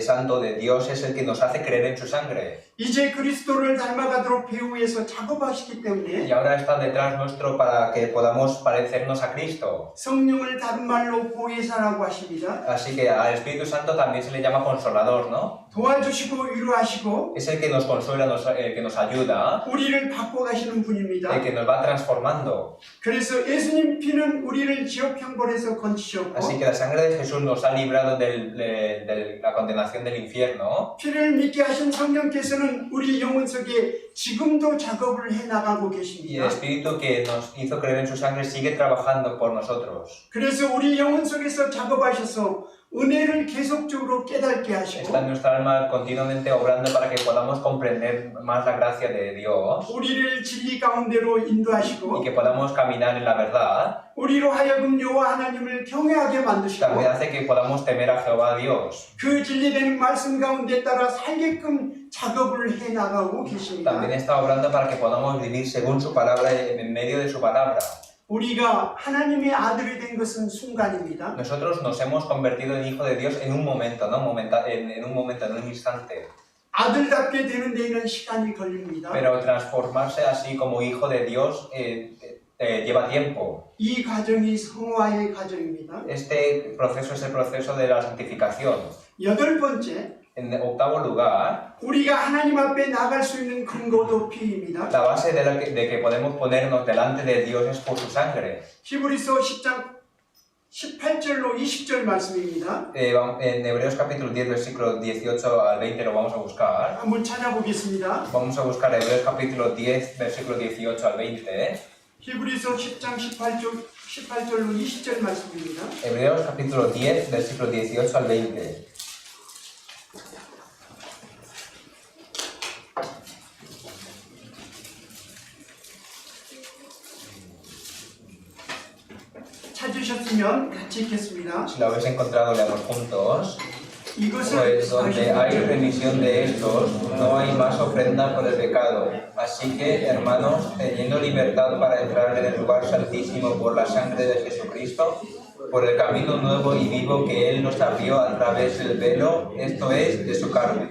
Santo de Dios es el que nos hace creer en su sangre. 이제 그리스도를 닮아가도록 배후에서 작업하시기 때문에 Y ahora está detrás nuestro para que podamos parecernos a Cristo. 성령을 다른 말로 보혜사라고 하십니다. Así que al Espíritu Santo también se le llama consolador, ¿no? 도와주시고 위로하시고 Es el que nos consuela, el que nos ayuda, 우리를 바꿔가시는 분입니다. el que nos va transformando. 그래서 예수님 피는 우리를 지옥 형벌에서 건지셨고 Así que la sangre de Jesús nos ha librado de la condenación del infierno. 피를 믿게 하신 성령께서는 우리 영혼 속에 지금도 작업을 해나가고 Y el 계십니다. Espíritu que nos hizo creer en su sangre sigue trabajando por nosotros. 그래서 우리 영혼 속에서 작업하셔서 은혜를 계속적으로 깨닫게 하시고 Está en nuestra alma continuamente obrando para que podamos comprender más la gracia de Dios 우리를 진리 가운데로 y 인도하시고 que podamos caminar en la verdad. 우리로 하여금 여호와 하나님을 경외하게 만드시고 También hace que podamos temer a Jehová Dios. 그 진리되는 말씀 가운데 따라 살게끔 작업을 해나가고 계십니다. También está obrando para que podamos vivir según su palabra, en medio de su palabra. 우리가 하나님의 아들이 된 것은 순간입니다. Nosotros nos hemos convertido en hijo de Dios en un momento, ¿no? En un instante. 아들답게 되는 데에는 시간이 걸립니다. Pero transformarse así como hijo de Dios lleva tiempo. 이 과정이 성화의 과정입니다. Este proceso es el proceso de la santificación. 여덟 번째, En octavo lugar, 우리가 하나님 앞에 나갈 수 있는 근거도 피입니다. la base de que podemos ponernos delante de Dios es por su sangre. 히브리서 10장 18절로 20절 말씀입니다. En Hebreos capítulo 10, versículos 18 al 20 lo vamos a buscar. 한번 찾아보겠습니다. Vamos a buscar Hebreos capítulo 10, versículo 18 al 20. 히브리서 10장 18절로 20절 말씀입니다. Hebreos capítulo 10, versículo 18 al 20. 찾으셨으면 같이 읽겠습니다. Si lo habéis encontrado, leamos juntos. 이것을 Pues donde hay remisión de estos, no hay más ofrenda por el pecado. Así que, hermanos, teniendo libertad para entrar en el lugar santísimo por la sangre de Jesucristo, por el camino nuevo y vivo que Él nos abrió a través del velo, esto es, de su carne.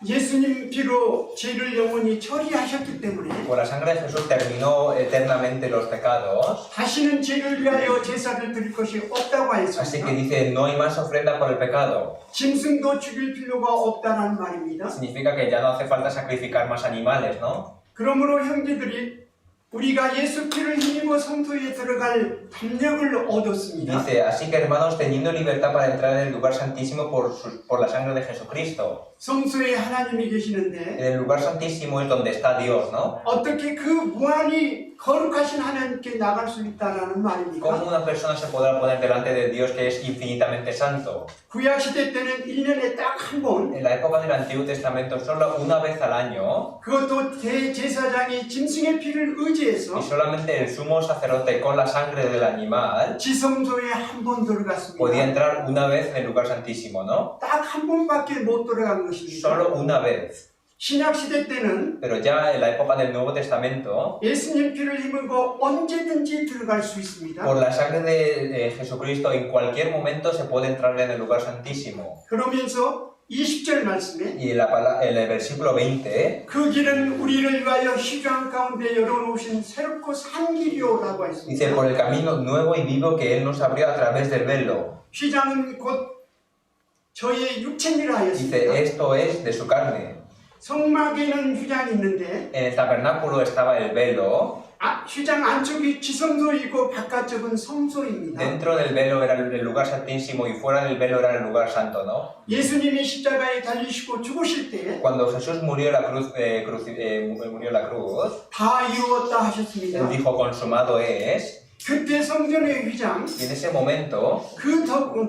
예수님 피로 죄를 영원히 처리하셨기 때문에 Por la sangre de Jesús terminó eternamente los pecados. 다시는 죄를 위하여 제사를 드릴 것이 없다고 Así que 하였습니다. dice, no hay más ofrenda por el pecado. 짐승도 죽일 필요가 없다는 말입니다. Significa que ya no hace falta sacrificar más animales, ¿no? 그러므로 형제들이 우리가 예수 피를 힘입어 성소에 들어갈 담력을 얻었습니다. Dice, así que hermanos, teniendo libertad para entrar en el lugar santísimo por la sangre de Jesucristo. 성소에 하나님이 계시는데 En el lugar santísimo es donde está Dios, ¿no? 어떻게 그 무한히 거룩하신 하나님께 나갈 수 있다라는 ¿Cómo 말입니까? una persona se podrá poner delante de Dios que es infinitamente santo? 구약 시대 때는 1년에 딱 한 번, En la época del Antiguo Testamento, solo una vez al año, 그것도 대제사장이 짐승의 피를 의지해서 y solamente el sumo sacerdote con la sangre del animal 지성소에 한 번 podía 들어갔습니다. entrar una vez en el lugar santísimo, ¿no? 딱 한 번밖에 못 들어간 것입니다. Solo una vez. 신약 시대 때는 Pero ya en la época del Nuevo Testamento, 예수님 피를 힘입어 언제든지 들어갈 수 있습니다. por la sangre de Jesucristo, en cualquier momento se puede entrar en el lugar santísimo. 그러면서 20절 말씀에 Y en el versículo 20, 그 길은 우리를 위하여 휘장 가운데 열어놓으신 새롭고 산 길이요라고 dice, 했습니다. por el camino nuevo y vivo que Él nos abrió a través del velo. 휘장은 곧 저의 육체니라 Dice, 하였습니다. esto es de su carne. 성막에는 휘장이 있는데 En el tabernáculo estaba el velo. 휘장 안쪽이 지성소이고 바깥쪽은 성소입니다. Dentro del velo era el lugar santísimo y fuera del velo era el lugar santo, ¿no? 예수님이 십자가에 달리시고 죽으실 때 Cuando Jesús murió en la cruz, murió en la cruz, 다 이루었다 하셨습니다. Él dijo, consumado es. 그때 성전의 휘장 Y en ese momento, 그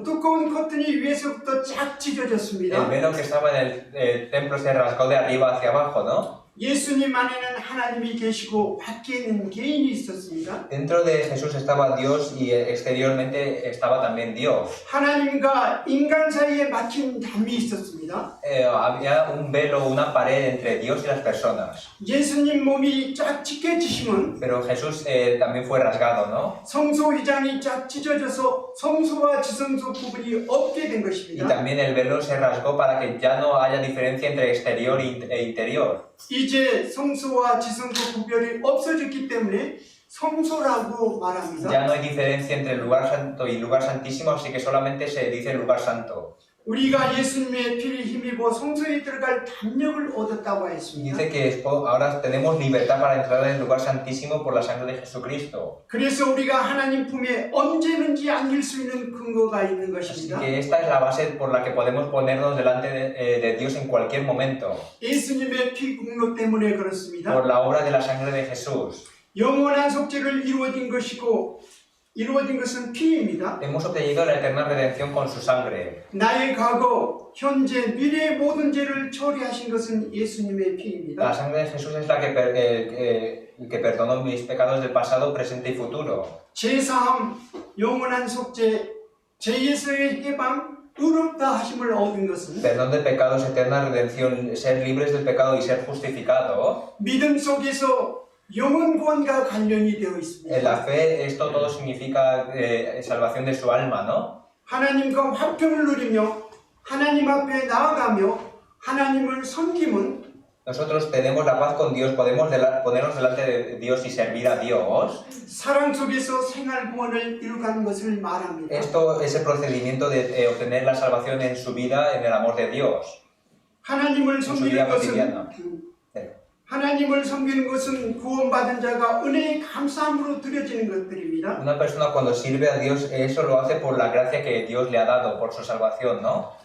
두꺼운 커튼이 위에서부터 쫙 el 찢어졌습니다. velo que estaba en el templo se rasgó de arriba hacia abajo, ¿no? 예수님 안에는 하나님이 계시고 밖에는 개인이 있었습니다. Dentro de Jesús estaba Dios y exteriormente estaba también Dios. 하나님과 인간 사이에 막힌 담이 있었습니다. Había un velo, una pared entre Dios y las personas. 예수님 몸이 쫙 찢겨지시면 Pero Jesús también fue rasgado, ¿no? 성소 휘장이 쫙 찢어져서 성소와 지성소 구분이 없게 된 Y 것입니다. también el velo se rasgó para que ya no haya diferencia entre exterior e interior. 이제 성소와 지성소 구별이 없어졌기 때문에 성소라고 말합니다. Ya no hay diferencia entre el lugar santo y lugar santísimo, así que solamente se dice lugar santo. 우리가 예수님의 피를 힘입어 성소에 들어갈 담력을 얻었다고 했습니다. Dice que ahora tenemos libertad para entrar en el lugar santísimo por la sangre de Jesucristo. 그래서 우리가 하나님 품에 언제든지 안길 수 있는 근거가 있는 Así 것입니다. que esta es la base por la que podemos ponernos delante de Dios en cualquier momento. 예수님의 피 공로 때문에 그렇습니다. Por la obra de la sangre de Jesús. 영원한 속죄를 이루어진 것은 피입니다. Hemos obtenido la eterna redención con su sangre. 나의 과거, 현재, 미래의 모든 죄를 처리하신 것은 예수님의 La 피입니다. sangre de Jesús es la que perdonó mis pecados del pasado, presente y futuro. 제사함, 영원한 속죄, 죄에서의 해방, 의롭다 하심을 얻은 것은 Perdón de pecados, eterna redención, ser libres del pecado y ser justificado. 믿음 속에서 영원 구원과 관련이 되어 En 있습니다. la fe esto todo significa salvación de su alma, ¿no? 하나님과 화평을 누리며 하나님 앞에 나아가며 하나님을 섬김은 Nosotros tenemos la paz con Dios, podemos ponernos delante de Dios y servir a Dios. 사랑 속에서 생활 구원을 이루간 것을 말합니다. Esto es el procedimiento de obtener la salvación en su vida, en el amor de Dios. 하나님을 su vida 섬기는 cotidiana. 것은 네. 하나님을 섬기는 것은 구원받은 자가 은혜의 감사함으로 드려지는 것들입니다. Una persona cuando sirve a Dios, eso lo hace por la gracia que Dios le ha dado, por su salvación, ¿no?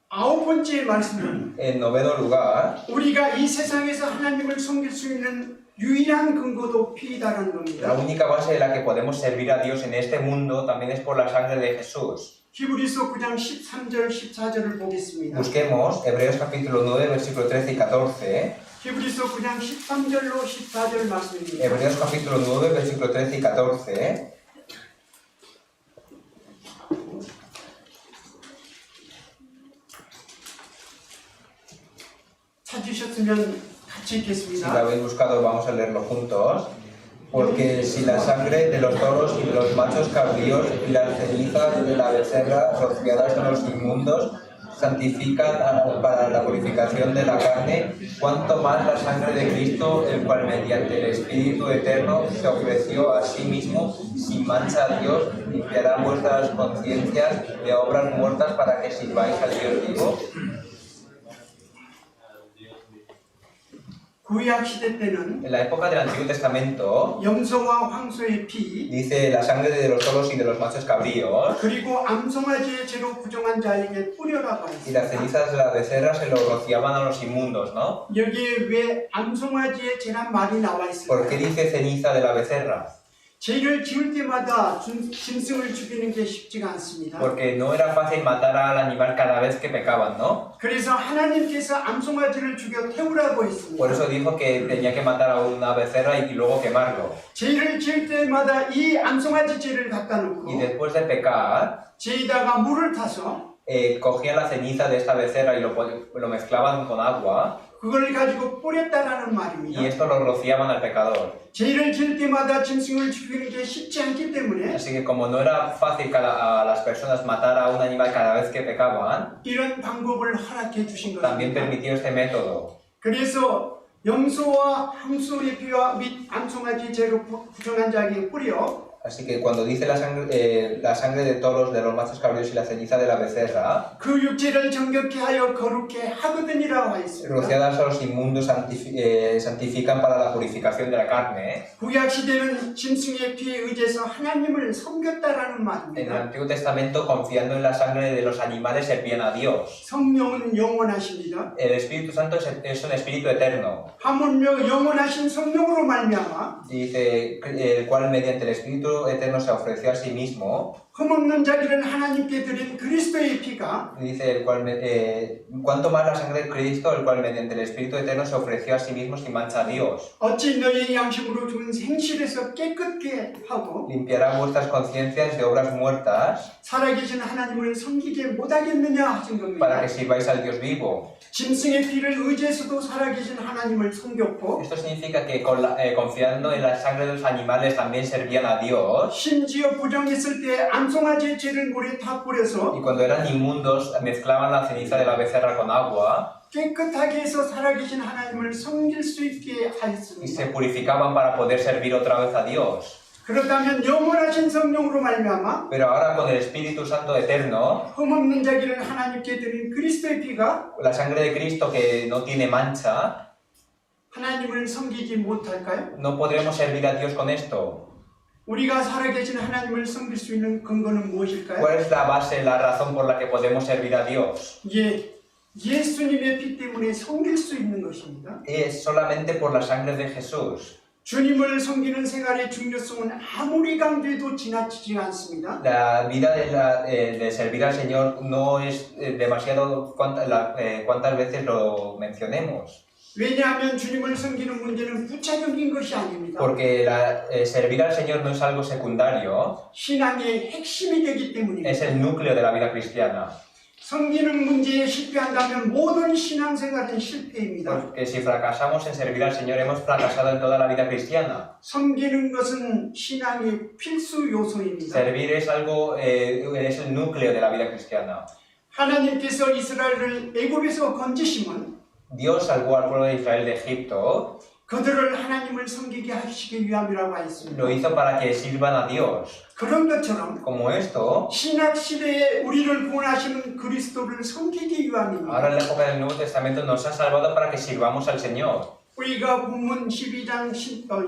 아홉 번째 말씀은 En noveno lugar, 우리가 이 세상에서 하나님을 섬길 수 있는 유일한 근거도 피이다라는 la 겁니다. única base de la que podemos servir a Dios en este mundo también es por la sangre de Jesús. 히브리서 9장 13절 14절을 보겠습니다. Busquemos Hebreos capítulo 9, versículo 13 y 14. 히브리서 9장 13절로 14절 말씀입니다. Hebreos capítulo 9, versículo 13 y 14. 찾으셨으면 같이 Si 읽겠습니다. lo habéis buscado, vamos a leerlo juntos. Porque si la sangre de los toros y de los machos cabríos y las cenizas de la becerra rociadas en los inmundos santifican para la purificación de la carne, cuanto más la sangre de Cristo, el cual mediante el Espíritu Eterno se ofreció a sí mismo sin mancha a Dios, limpiará vuestras conciencias de obras muertas para que sirváis al Dios vivo. 구약 시대 때는 En la época del Antiguo Testamento, 염소와 황소의 피 dice la sangre de los toros y de los machos cabríos, 그리고 암송아지의 죄로 부정한 자에게 뿌려라고 y las 했습니다. cenizas de la becerra se lo rociaban a los inmundos, ¿no? 여기에 왜 암송아지의 죄란 말이 나와 ¿Por qué 있을까요? dice ceniza de la becerra? 죄를 지을 때마다 짐승을 죽이는 게 쉽지가 않습니다. Porque no era fácil matar al animal cada vez que pecaban, ¿no? 그래서 하나님께서 암송아지를 죽여 태우라고 했습니다. Por eso dijo que tenía que matar a una becerra y luego quemarlo. 죄를 지을 때마다 이 암송아지 죄를 갖다 Y 놓고 después de pecar, 죄에다가 물을 타서 cogían la ceniza de esta becerra y lo mezclaban con agua, 그걸 가지고 뿌렸다라는 y 말입니다. esto lo rociaban al pecador. 죄를 지을 때마다 짐승을 죽이는 게 쉽지 않기 때문에 Así que como no era fácil a las personas matar a un animal cada vez que pecaban, 이런 방법을 허락해 주신 también 것입니다. permitió este método. 그래서 염소와 황소의 피와 및 암송아지 죄로 부정한 자에게 뿌려 Así que cuando dice la sangre de toros, de los machos cabríos y la ceniza de la becerra, 그 육체를 정결케 하여 거룩케 하거든이라고 하였습니다. rociadas a los inmundos santifican para la purificación de la carne. 구약 시대는 짐승의 피에 의지해서 하나님을 섬겼다라는 En el 말입니다. Antiguo Testamento, confiando en la sangre de los animales, servían a Dios. 성령은 영원하십니다. El Espíritu Santo es un espíritu eterno. 하물며 영원하신 성령으로 말미암아 Dice, el cual mediante el Espíritu eterno se ofreció a sí mismo. 흠없는 자기를 하나님께 드린 그리스도의 피가 Dice, el cual, cuanto más la sangre de Cristo, el cual mediante el Espíritu eterno se ofreció a sí mismo sin mancha a Dios. 어찌 너희의 양심으로 죽은 생실에서 깨끗게 하고 Limpiará vuestras conciencias de obras muertas 살아계신 하나님을 섬기게 못하겠느냐 하신 para que 겁니다. sirváis al Dios vivo. 짐승의 피를 의지해서도 살아계신 하나님을 섬겼고 Esto significa que confiando en la sangre de los animales también servían a Dios. 심지어 부정했을 때 암송아지의 죄를 물에 다 뿌려서 Y cuando eran inmundos, mezclaban la ceniza de la becerra con agua 깨끗하게 해서 살아계신 하나님을 섬길 수 있게 y se 하였습니다. purificaban para poder servir otra vez a Dios. 그렇다면 영원하신 성령으로 말미암아 Pero ahora con el Espíritu Santo eterno, 흠없는 자기를 하나님께 드린 그리스도의 피가 la sangre de Cristo que no tiene mancha, 하나님을 섬기지 못할까요? no podremos servir a Dios con esto. 우리가 살아계신 하나님을 섬길 수 있는 근거는 무엇일까요? ¿Cuál es la base, la razón por la que podemos servir a Dios? 예수님의 피 때문에 섬길 수 있는 것입니다. Es solamente por la sangre de Jesús. 주님을 섬기는 생활의 중요성은 아무리 강조해도 지나치지 않습니다. La vida de servir al Señor no es demasiado cuántas veces lo mencionemos. 왜냐하면 주님을 섬기는 문제는 부차적인 것이 아닙니다. Porque servir al Señor no es algo secundario, 신앙의 핵심이 되기 때문입니다. es el núcleo de la vida cristiana. 섬기는 문제에 실패한다면 모든 신앙생활은 실패입니다. Porque si fracasamos en servir al Señor, hemos fracasado en toda la vida cristiana. 섬기는 것은 신앙의 필수 요소입니다. Servir es algo, es el núcleo de la vida cristiana. 하나님께서 이스라엘을 애굽에서 건지심은 Dios salvó al pueblo de Israel de Egipto, 그들을 하나님을 섬기게 하시기 위함이라고 하였습니다. lo hizo para que sirvan a Dios. 그런 것처럼 Como esto, 신약 시대에 우리를 구원하시는 그리스도를 섬기기 위함입니다. ahora en la época del Nuevo Testamento nos ha salvado para que sirvamos al Señor. 우리가 본문 12장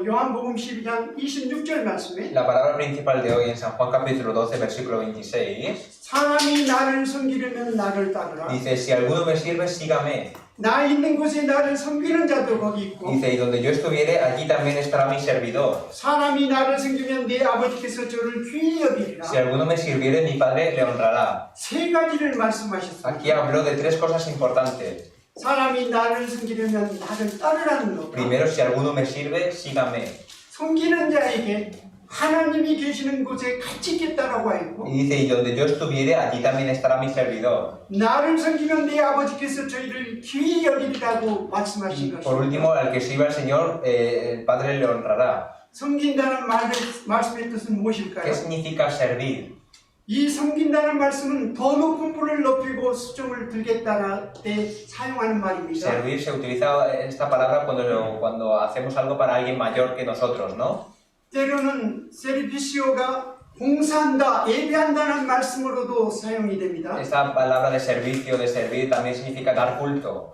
요한복음 12장 26절 말씀에 La palabra principal de hoy en San Juan capítulo 12, versículo 26, 사람이 나를 섬기려면 나를 따르라. dice, si alguno me sirve, sígame. 나 있는 곳에 나를 섬기는 자도 거기 있고 Dice, y donde yo estuviere, allí también estará mi servidor. 사람이 나를 섬기면 내 아버지께서 저를 귀히 여기리라. Si alguno me sirviere, mi Padre le honrará. 세 가지를 말씀하셨습니다. Aquí habló de tres cosas importantes. 사람이 나를 섬기려면 나를 따르라는 것. Primero, si alguno me sirve, sígame. 섬기는 자에게 하나님이 계시는 곳에 같이 있겠다라고 했고 Y dice, y donde yo estuviere, allí también estará mi servidor. 나를 섬기면 내 아버지께서 저희를 귀히 여기리라고 말씀하신 Y por 것입니다. último, al que sirva al Señor, el Padre le honrará. 섬긴다는 말씀의 뜻은 ¿Qué 무엇일까요? significa servir? 이 섬긴다는 말씀은 더 높은 불을 높이고 수종을 들겠다는 때 사용하는 말입니다. Servir se utiliza esta palabra cuando hacemos algo para alguien mayor que nosotros, ¿no? 때로는 세르비시오가 봉사한다, 예배한다는 말씀으로도 사용이 됩니다. Esta palabra de servicio, de servir, también significa dar culto.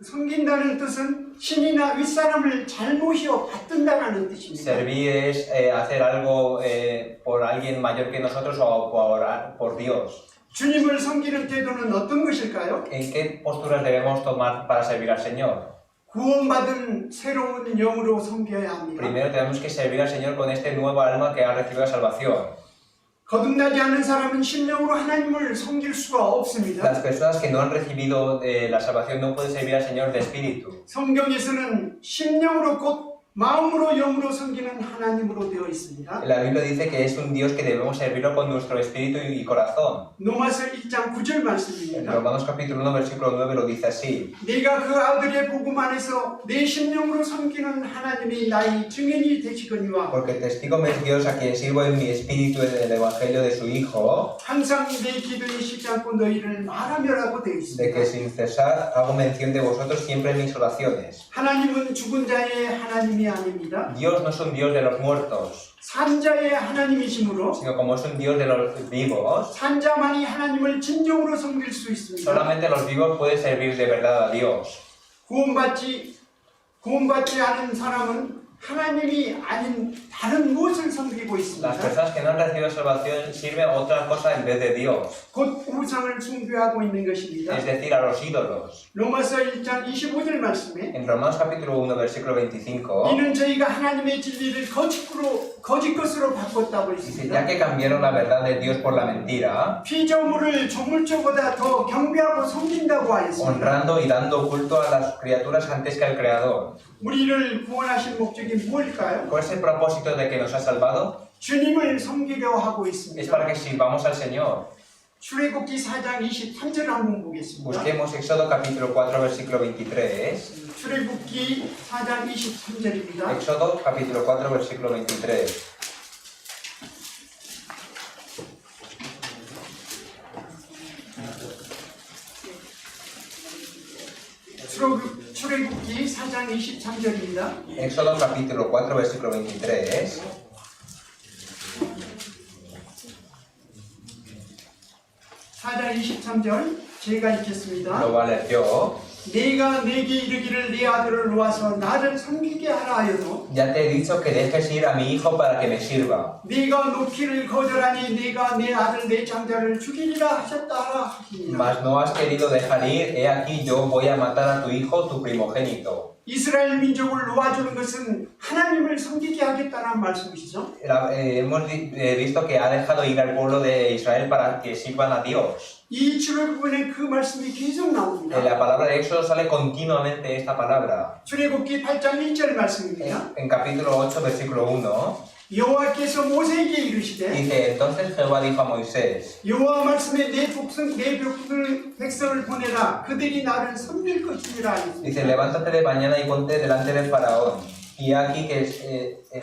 섬긴다는 뜻은 신이나 윗사람을 잘못이어 받든다는 뜻입니다. Servir es hacer algo por alguien mayor que nosotros o por Dios. 주님을 섬기는 태도는 어떤 것일까요? ¿En qué posturas debemos tomar para servir al Señor? 구원받은 새로운 영으로 섬겨야 합니다. Primero tenemos que servir al Señor con este nuevo alma que ha recibido la salvación. 거듭나지 않은 사람은 심령으로 하나님을 섬길 수가 없습니다. Las personas que no han recibido la salvación no pueden servir al Señor de espíritu. 성경에서는 심령으로 곧 마음으로 영으로 섬기는 하나님으로 되어 있습니다. La Biblia dice que es un Dios que debemos servirlo con nuestro espíritu y corazón. 로마서 1장 9절 En 말씀입니다. Romanos capítulo 1, versículo 9 lo dice así. 내가 그 아들의 복음 안에서 내 심령으로 섬기는 하나님이 나의 증인이 되시거니와 Porque testigo me es Dios a quien sirvo en mi espíritu en el evangelio de su Hijo, 항상 내 기도에 쉬지 않고 너희를 말하며라고 되어 de que 있습니다. sin cesar hago mención de vosotros siempre en mis oraciones. 하나님은 죽은 자의 하나님이 아닙니다. Dios no es un Dios de los muertos, 산자의 하나님이시므로 sino como es un Dios de los vivos. 산자만이 하나님을 진정으로 섬길 수 있습니다. Solamente los vivos pueden servir de verdad a Dios. 구원받지 않은 사람은 하나님이 아닌 다른 무엇을 섬기고 있습니다. Las personas que no han recibido salvación sirven a otra cosa en vez de Dios, 곧 우상을 숭배하고 있는 것입니다. es decir, a los ídolos. 로마서 1장 25절 말씀에 En Romanos capítulo 1, versículo 25, 이는 저희가 하나님의 진리를 거짓 것으로 바꿨다고 dice, 했습니다. ya que cambiaron la verdad de Dios por la mentira, 피조물을 조물주보다 더 경배하고 섬긴다고 하였습니다. honrando y dando culto a las criaturas antes que al Creador. 우리를 구원하신 목적이 무엇일까요? ¿Cuál es el propósito de que nos ha salvado? 주님을 섬기려 하고 Es 있습니다. para que sirvamos al Señor. 출애굽기 4장 23절을 한번 보겠습니다. Busquemos Éxodo capítulo 4, versículo 23. 출애굽기 4장 23절입니다. Éxodo capítulo 4, versículo 23. 출애굽기 4장 23절입니다. Éxodo capítulo 4, versículo 23. 장 23절 제가 읽겠습니다. Lo va a leer yo. 내가 내게 이르기를 내 아들을 놓아서 나를 섬기게 하라 하여도 Ya te he dicho que dejes ir a mi hijo para que me sirva. 네가 놓기를 거절하니 내가 내 아들 내 장자를 죽이리라 하셨다 하라 하시니라. Mas no has querido dejar ir, he aquí yo voy a matar a tu hijo, tu primogénito. 이스라엘 민족을 놓아주는 것은 하나님을 섬기게 하겠다는 말씀이시죠. Hemos visto que ha dejado ir al pueblo de Israel para que sirvan a Dios. 이 출애굽에 그 말씀이 계속 나옵니다. En la palabra de Éxodo sale continuamente esta palabra. 출애굽기 8장 1절 말씀입니다. En capítulo 8, versículo 1, 여호와께서 모세에게 이르시되 dice, entonces Jehová dijo a Moisés, 여호와 말씀에 내 백성을 보내라 그들이 나를 섬길 것이니라 dice, 하였습니다. levántate de mañana y ponte delante del faraón. Y aquí que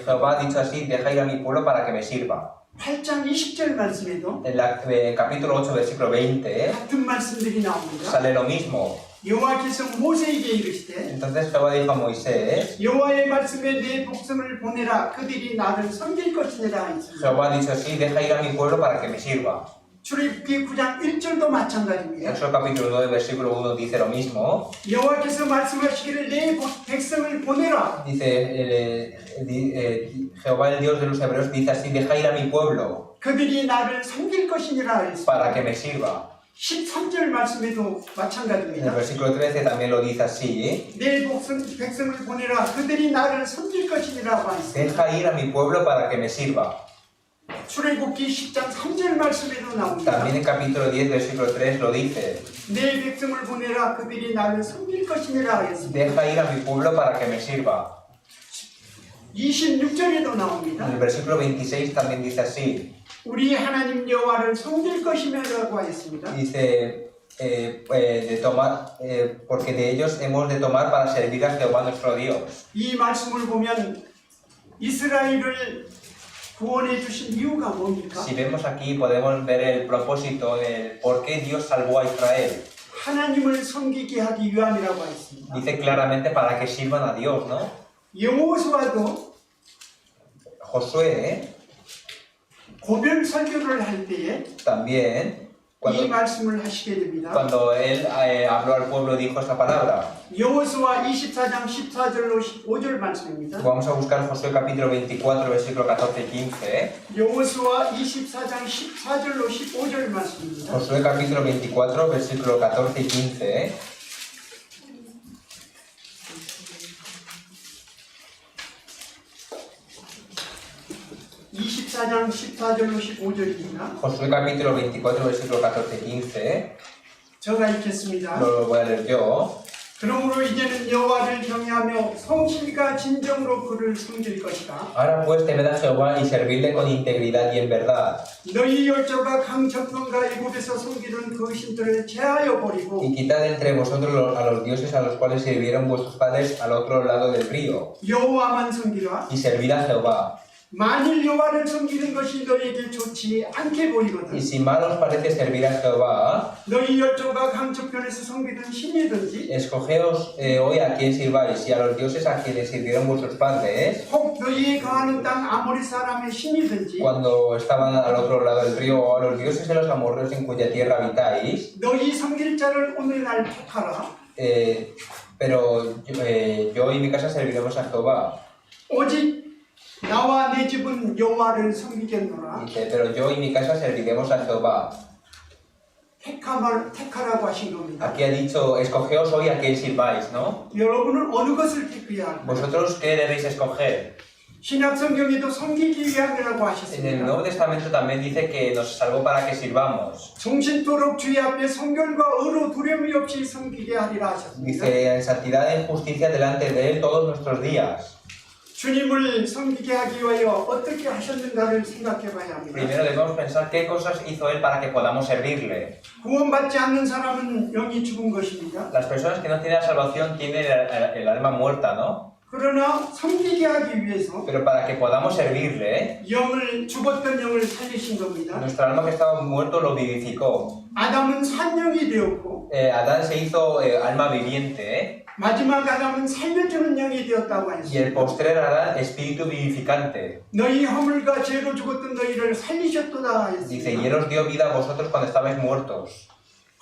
Jehová ha dicho así, deja ir a mi pueblo para que me sirva. 8장 20절 말씀에도 En el capítulo 8, versículo 20, 같은 말씀들이 나옵니다. sale lo mismo. 여호와께서 모세에게 이르시되 Entonces Jehová dijo a Moisés, 여호와의 말씀에 내 복성을 보내라 그들이 나를 섬길 것이니라 했습니다. Jehová ha dicho así, deja ir a mi pueblo para que me sirva. 출애굽기 9장 1절도 마찬가지입니다. Éxodo capítulo 9, versículo 1 dice lo mismo. 여호와께서 말씀하시기를 내 백성을 보내라. Dice, Jehová el Dios de los hebreos dice así, deja ir a mi pueblo 그들이 나를 섬길 것이니라 했습니다. para que me sirva. 13절 말씀에도 En el 마찬가지입니다. versículo 13 también lo dice así, 내 백성을 보내라 그들이 나를 섬길 것이니라고 했습니다. deja ir a mi pueblo para que me sirva. 출애굽기 10장 3절 말씀에도 나옵니다. También en capítulo 10, versículo 3 lo dice, 내 백성을 보내라 그들이 나를 섬길 것이니라 했습니다. deja ir a mi pueblo para que me sirva. 26절에도 En 나옵니다. el versículo 26 también dice así, 우리 하나님 여호와를 섬길 것이며라고 하였습니다. dice, porque de ellos hemos de tomar para servir a Jehová nuestro Dios. 이 말씀을 보면 이스라엘을 구원해 주신 이유가 뭡니까? Si vemos aquí podemos ver el propósito del por qué Dios salvó a Israel. 하나님을 섬기게 하기 위함이라고 했습니다. Dice claramente para que sirvan a Dios, ¿no? 여호수아도 Josué 고별 설교를 할 때에 también, 이 말씀을 하시게 됩니다. cuando él habló al pueblo, dijo esta palabra. 여호수아 24장 14절로 15절 말씀입니다. Vamos a buscar Josué capítulo 24, versículo 14 y 15. 여호수아 24장 14절로 15절 말씀입니다. Josué capítulo 24, versículo 14 y 15. 24장 14절로 15절입니다. Josué capítulo 24, versículo 14 y 15. 제가 읽겠습니다. Lo voy a leer yo. 그러므로 이제는 여호와를 경외하며 성실과 진정으로 그를 섬길 것이다. Ahora pues temed a Jehová y servidle con integridad y en verdad. 너희 열조가 강척론과 애굽에서 섬기던 그 신들을 제하여 버리고 Y quitad entre vosotros a los dioses a los cuales sirvieron vuestros padres al otro lado del río. 여호와만 섬기라. Y servid a Jehová. 만일 여호와를 섬기는 것이 너희에게 좋지 않게 보이거든 Y si mal os parece servir a Jehová, 너희 열조가 강척편에서 섬기던 신이든지 escogeos hoy a quién sirváis, y a los dioses a quienes sirvieron vuestros padres, 혹 너희의 거하는 땅 아모리 사람의 신이든지 cuando estaban al otro lado del río, o a los dioses de los amorreos en cuya tierra habitáis, 너희 섬길 자를 오늘날 택하라. pero yo y mi casa serviremos a Jehová. 오직 나와 내 집은 여호와를 섬기겠노라. Dice, pero yo y mi casa serviremos a Jehová. 택하라고 하신 겁니다. Aquí ha dicho, escogeos hoy a quién sirváis, ¿no? 여러분은 어느 것을 택해야 할까요? ¿Vosotros qué debéis escoger? 신약 성경에도 섬기기 위함이라고 En el 하셨습니다. Nuevo Testamento también dice que nos salvó para que sirvamos. 정신토록 주의 앞에 성결과 의로 두려움이 없이 섬기게 하리라 하셨습니다. Dice, en santidad y en justicia delante de Él todos nuestros días. 주님을 섬기게 하기 위하여 어떻게 하셨는가를 생각해 봐야 합니다. Primero debemos pensar qué cosas hizo Él para que podamos servirle. 구원받지 않는 사람은 영이 죽은 것입니다. Las personas que no tienen la salvación tienen el alma muerta, ¿no? 그러나 섬기게 하기 위해서 Pero para que podamos servirle, 죽었던 영을 살리신 겁니다. nuestro alma que estaba muerto lo vivificó. 아담은 산영이 되었고 Adán se hizo alma viviente, 마지막 아담은 살려주는 영이 되었다고 y el 했습니다. postrer Adán espíritu vivificante. 너희 허물과 죄로 죽었던 너희를 살리셨도다 Dice, y 했습니다. Él os dio vida a vosotros cuando estabais muertos.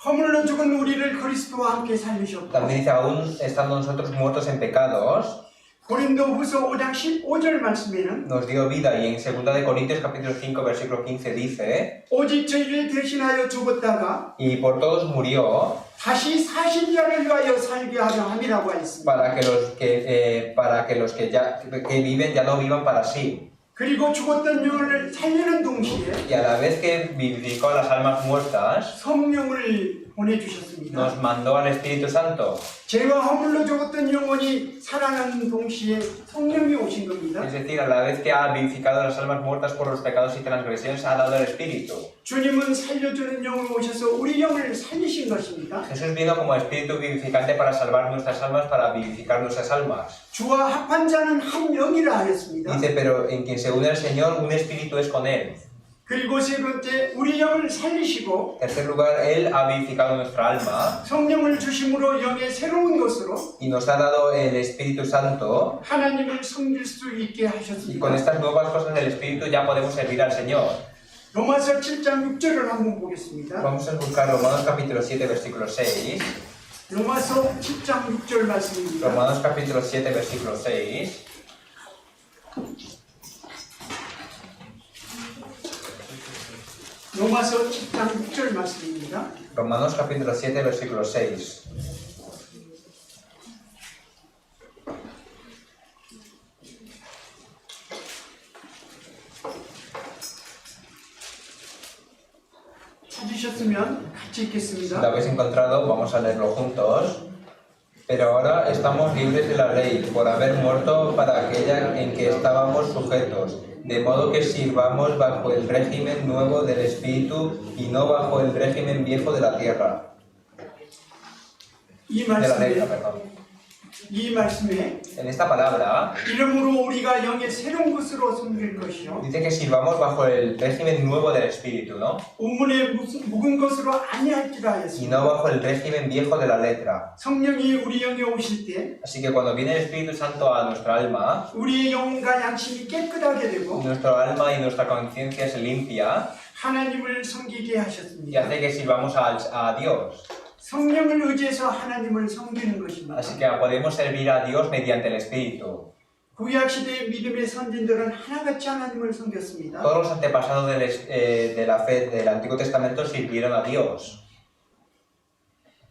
허물로 죽은 우리를 그리스도와 함께 살리셨고 También dice, aún estando nosotros muertos en pecados, 고린도후서 5장 15절 말씀에는 nos dio vida. Y en 2 de Corintios capítulo 5 versículo 15 dice, 오직 저희를 대신하여 죽었다가 y por todos murió 다시 사신 자를 위하여 살게 하려 함이라고 했습니다. para que los que viven ya no vivan para sí. 그리고 죽었던 영을 살리는 동시에 Y a la vez que vivificó a las almas muertas, 성령을 보내주셨습니다. nos mandó al Espíritu Santo. 죄와 허물로 죽었던 영혼이 살아나는 동시에 성령이 오신 겁니다. Es decir, a la vez que ha vivificado a las almas muertas por los pecados y transgresiones, ha dado el Espíritu. 주님은 살려주는 영을 오셔서 우리 영을 살리신 것입니다. Jesús vino como Espíritu vivificante para salvar nuestras almas, para vivificar nuestras almas. 주와 합한 자는 한 영이라 하였습니다. Dice, pero en quien se une el Señor, un espíritu es con Él. 그리고 세 번째, 우리 영을 살리시고 En tercer lugar, Él ha vivificado nuestra alma 성령을 주심으로 영의 새로운 것으로 y nos ha dado el Espíritu Santo. 하나님을 섬길 수 있게 Y con 하셨습니다. estas nuevas cosas del Espíritu ya podemos servir al Señor. 로마서 7장 6절을 한번 보겠습니다. Vamos a buscar Romanos capítulo 7, versículo 6. 로마서 10장 6절 말씀입니다. Romanos capítulo 7, versículo 6. 로마서 10장 6절 말씀입니다. Romanos capítulo 7, versículo 6. 찾으셨으면 같이 Si 읽겠습니다. lo habéis encontrado, vamos a leerlo juntos. Pero ahora estamos libres de la ley por haber muerto para aquella en que estábamos sujetos, de modo que sirvamos bajo el régimen nuevo del Espíritu y no bajo el régimen viejo de la tierra. 이 De la letra, 말씀에 perdón. 이 말씀에 En esta palabra 이름으로 우리가 영의 새로운 것으로 섬길 것이요 dice que sirvamos bajo el régimen nuevo del Espíritu, ¿no? 운문의 묵은 것으로 아니할지라 Y 하였습니다. no bajo el régimen viejo de la letra. 성령이 우리 영에 오실 때 Así que cuando viene el Espíritu Santo a nuestra alma, 우리의 영과 양심이 깨끗하게 되고 nuestro alma y nuestra conciencia se limpia 하나님을 섬기게 y 하셨습니다. hace que sirvamos a Dios. 성령을 의지해서 하나님을 섬기는 것입니다. Así que podemos servir a Dios mediante el Espíritu. 구약 시대의 믿음의 선진들은 하나같이 하나님을 섬겼습니다. Todos los antepasados de la fe del Antiguo Testamento sirvieron a Dios.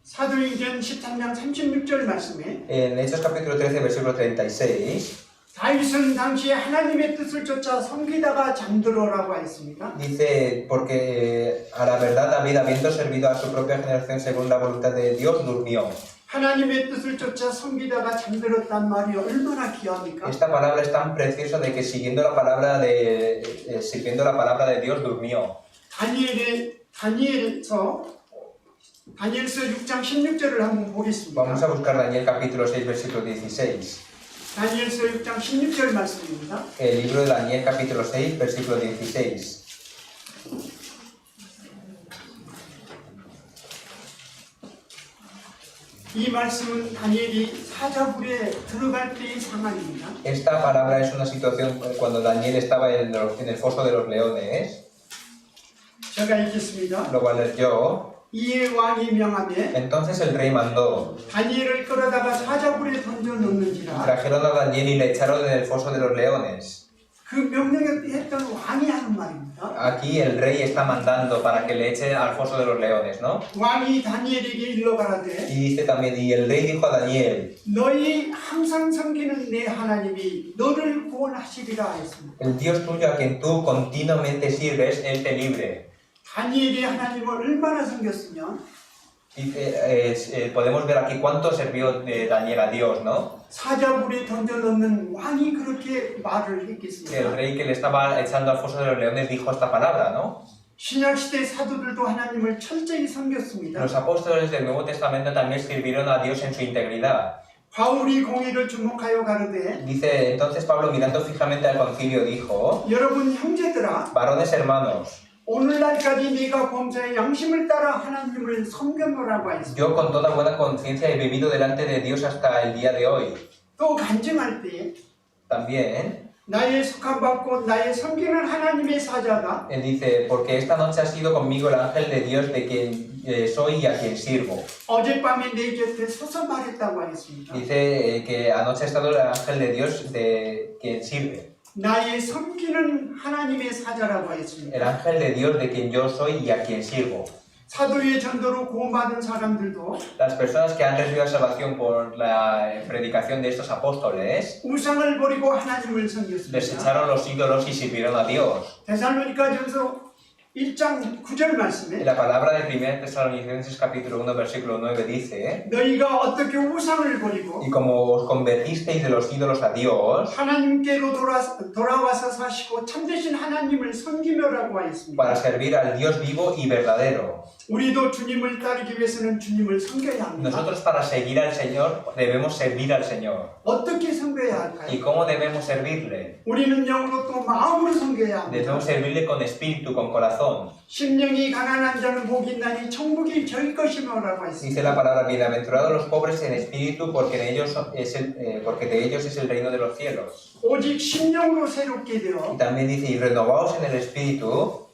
사도행전 13장 36절 말씀에 En Hechos capítulo 13, versículo 36, 다윗은 당시에 하나님의 뜻을 쫓아 섬기다가 잠들어라고 했습니다. dice, porque a la verdad David, habiendo servido a su propia generación según la voluntad de Dios, durmió. 하나님의 뜻을 쫓아 섬기다가 잠들었단 말이 얼마나 귀합니까? Esta palabra es tan preciosa de que sirviendo la palabra de Dios durmió. 다니엘서 6장 16절을 한번 보겠습니다. Vamos a buscar Daniel capítulo 6, versículo 16. 다니엘서 6장 16절 말씀입니다. El libro de Daniel capítulo 6, versículo 16. 이 말씀은 다니엘이 사자굴에 들어갈 때의 상황입니다. Esta palabra es una situación cuando Daniel estaba en el foso de los leones. 제가 읽겠습니다. Lo voy a leer yo. 이에 왕이 명하되 Entonces el rey mandó. 다니엘을 끌어다가 사자굴에 던져 넣는지라. Trajeron a Daniel y le echaron en el foso de los leones. 그 명령을 했던 왕이 하는 말입니다. Aquí el rey está mandando para que le echen al foso de los leones, ¿no? 왕이 다니엘에게 일러 가라되 Y dice también, y el rey dijo a Daniel, 너희 항상 섬기는 내 하나님이 너를 구원하시리라 하였습니다. el Dios tuyo a quien tú continuamente sirves, Él te libre. 다니엘이 하나님을 얼마나 섬겼으면 Dice, podemos ver aquí cuánto sirvió Daniel a Dios, ¿no? 사자굴에 던져 넣는 왕이 그렇게 말을 El 했겠습니다. rey que le estaba echando al foso de los leones dijo esta palabra, ¿no? 신약시대 사도들도 하나님을 철저히 섬겼습니다. Los apóstoles del Nuevo Testamento también sirvieron a Dios en su integridad. 바울이 공의를 주목하여 가르되 Dice, entonces Pablo mirando fijamente al concilio dijo, 여러분 형제들아 varones hermanos, 오늘날까지 네가 범사의 양심을 따라 하나님을 섬겼노라고 하였습니다. yo con toda buena conciencia he vivido delante de Dios hasta el día de hoy. 또 간증할 때 También, 나의 속함받고 나의 섬기는 하나님의 사자가 él dice, porque esta noche ha sido conmigo el ángel de Dios de quien soy y a quien sirvo. 어젯밤에 내 곁에 서서 말했다고 하였습니다. Dice que anoche ha estado el ángel de Dios de quien sirve. 나의 섬기는 하나님의 사자라고 하였습니다. El ángel de Dios de quien yo soy y a quien sirvo. 사도의 전도로 구원받은 사람들도 Las personas que han recibido salvación por la predicación de estos apóstoles 우상을 버리고 하나님을 섬겼습니다. desecharon los ídolos y sirvieron a Dios. 데살로니가전서 1장 9절 En 말씀에 la palabra de 1 Tesalonicenses capítulo 1 versículo 9 dice, 너희가 어떻게 우상을 버리고 y como os convertisteis de los ídolos a Dios 하나님께로 돌아와서 사시고 참되신 하나님을 섬기며라고 하였습니다. para servir al Dios vivo y verdadero. 우리도 주님을 따르기 위해서는 주님을 섬겨야 합니다. Nosotros para seguir al Señor debemos servir al Señor. 어떻게 섬겨야 ¿Y 할까요? cómo debemos servirle? 우리는 영으로 또 마음으로 섬겨야 합니다. Debemos servirle con espíritu, con corazón. 심령이 가난한 자는 복이 있나니 천국이 저희 것이며라고 Dice 했습니다. la palabra, bienaventurados los pobres en espíritu, porque porque de ellos es el reino de los cielos. 오직 심령으로 새롭게 Y 되어 también dice, y renovaos en el espíritu.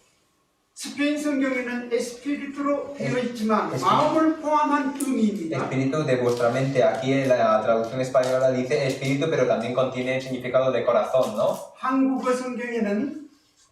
스페인 성경에는 에스피리투로 되어 있지만 에스피리투. 마음을 포함한 의미입니다. Espíritu de vuestra mente. Aquí en la traducción española dice espíritu, pero también contiene el significado de corazón, ¿no? 한국어 성경에는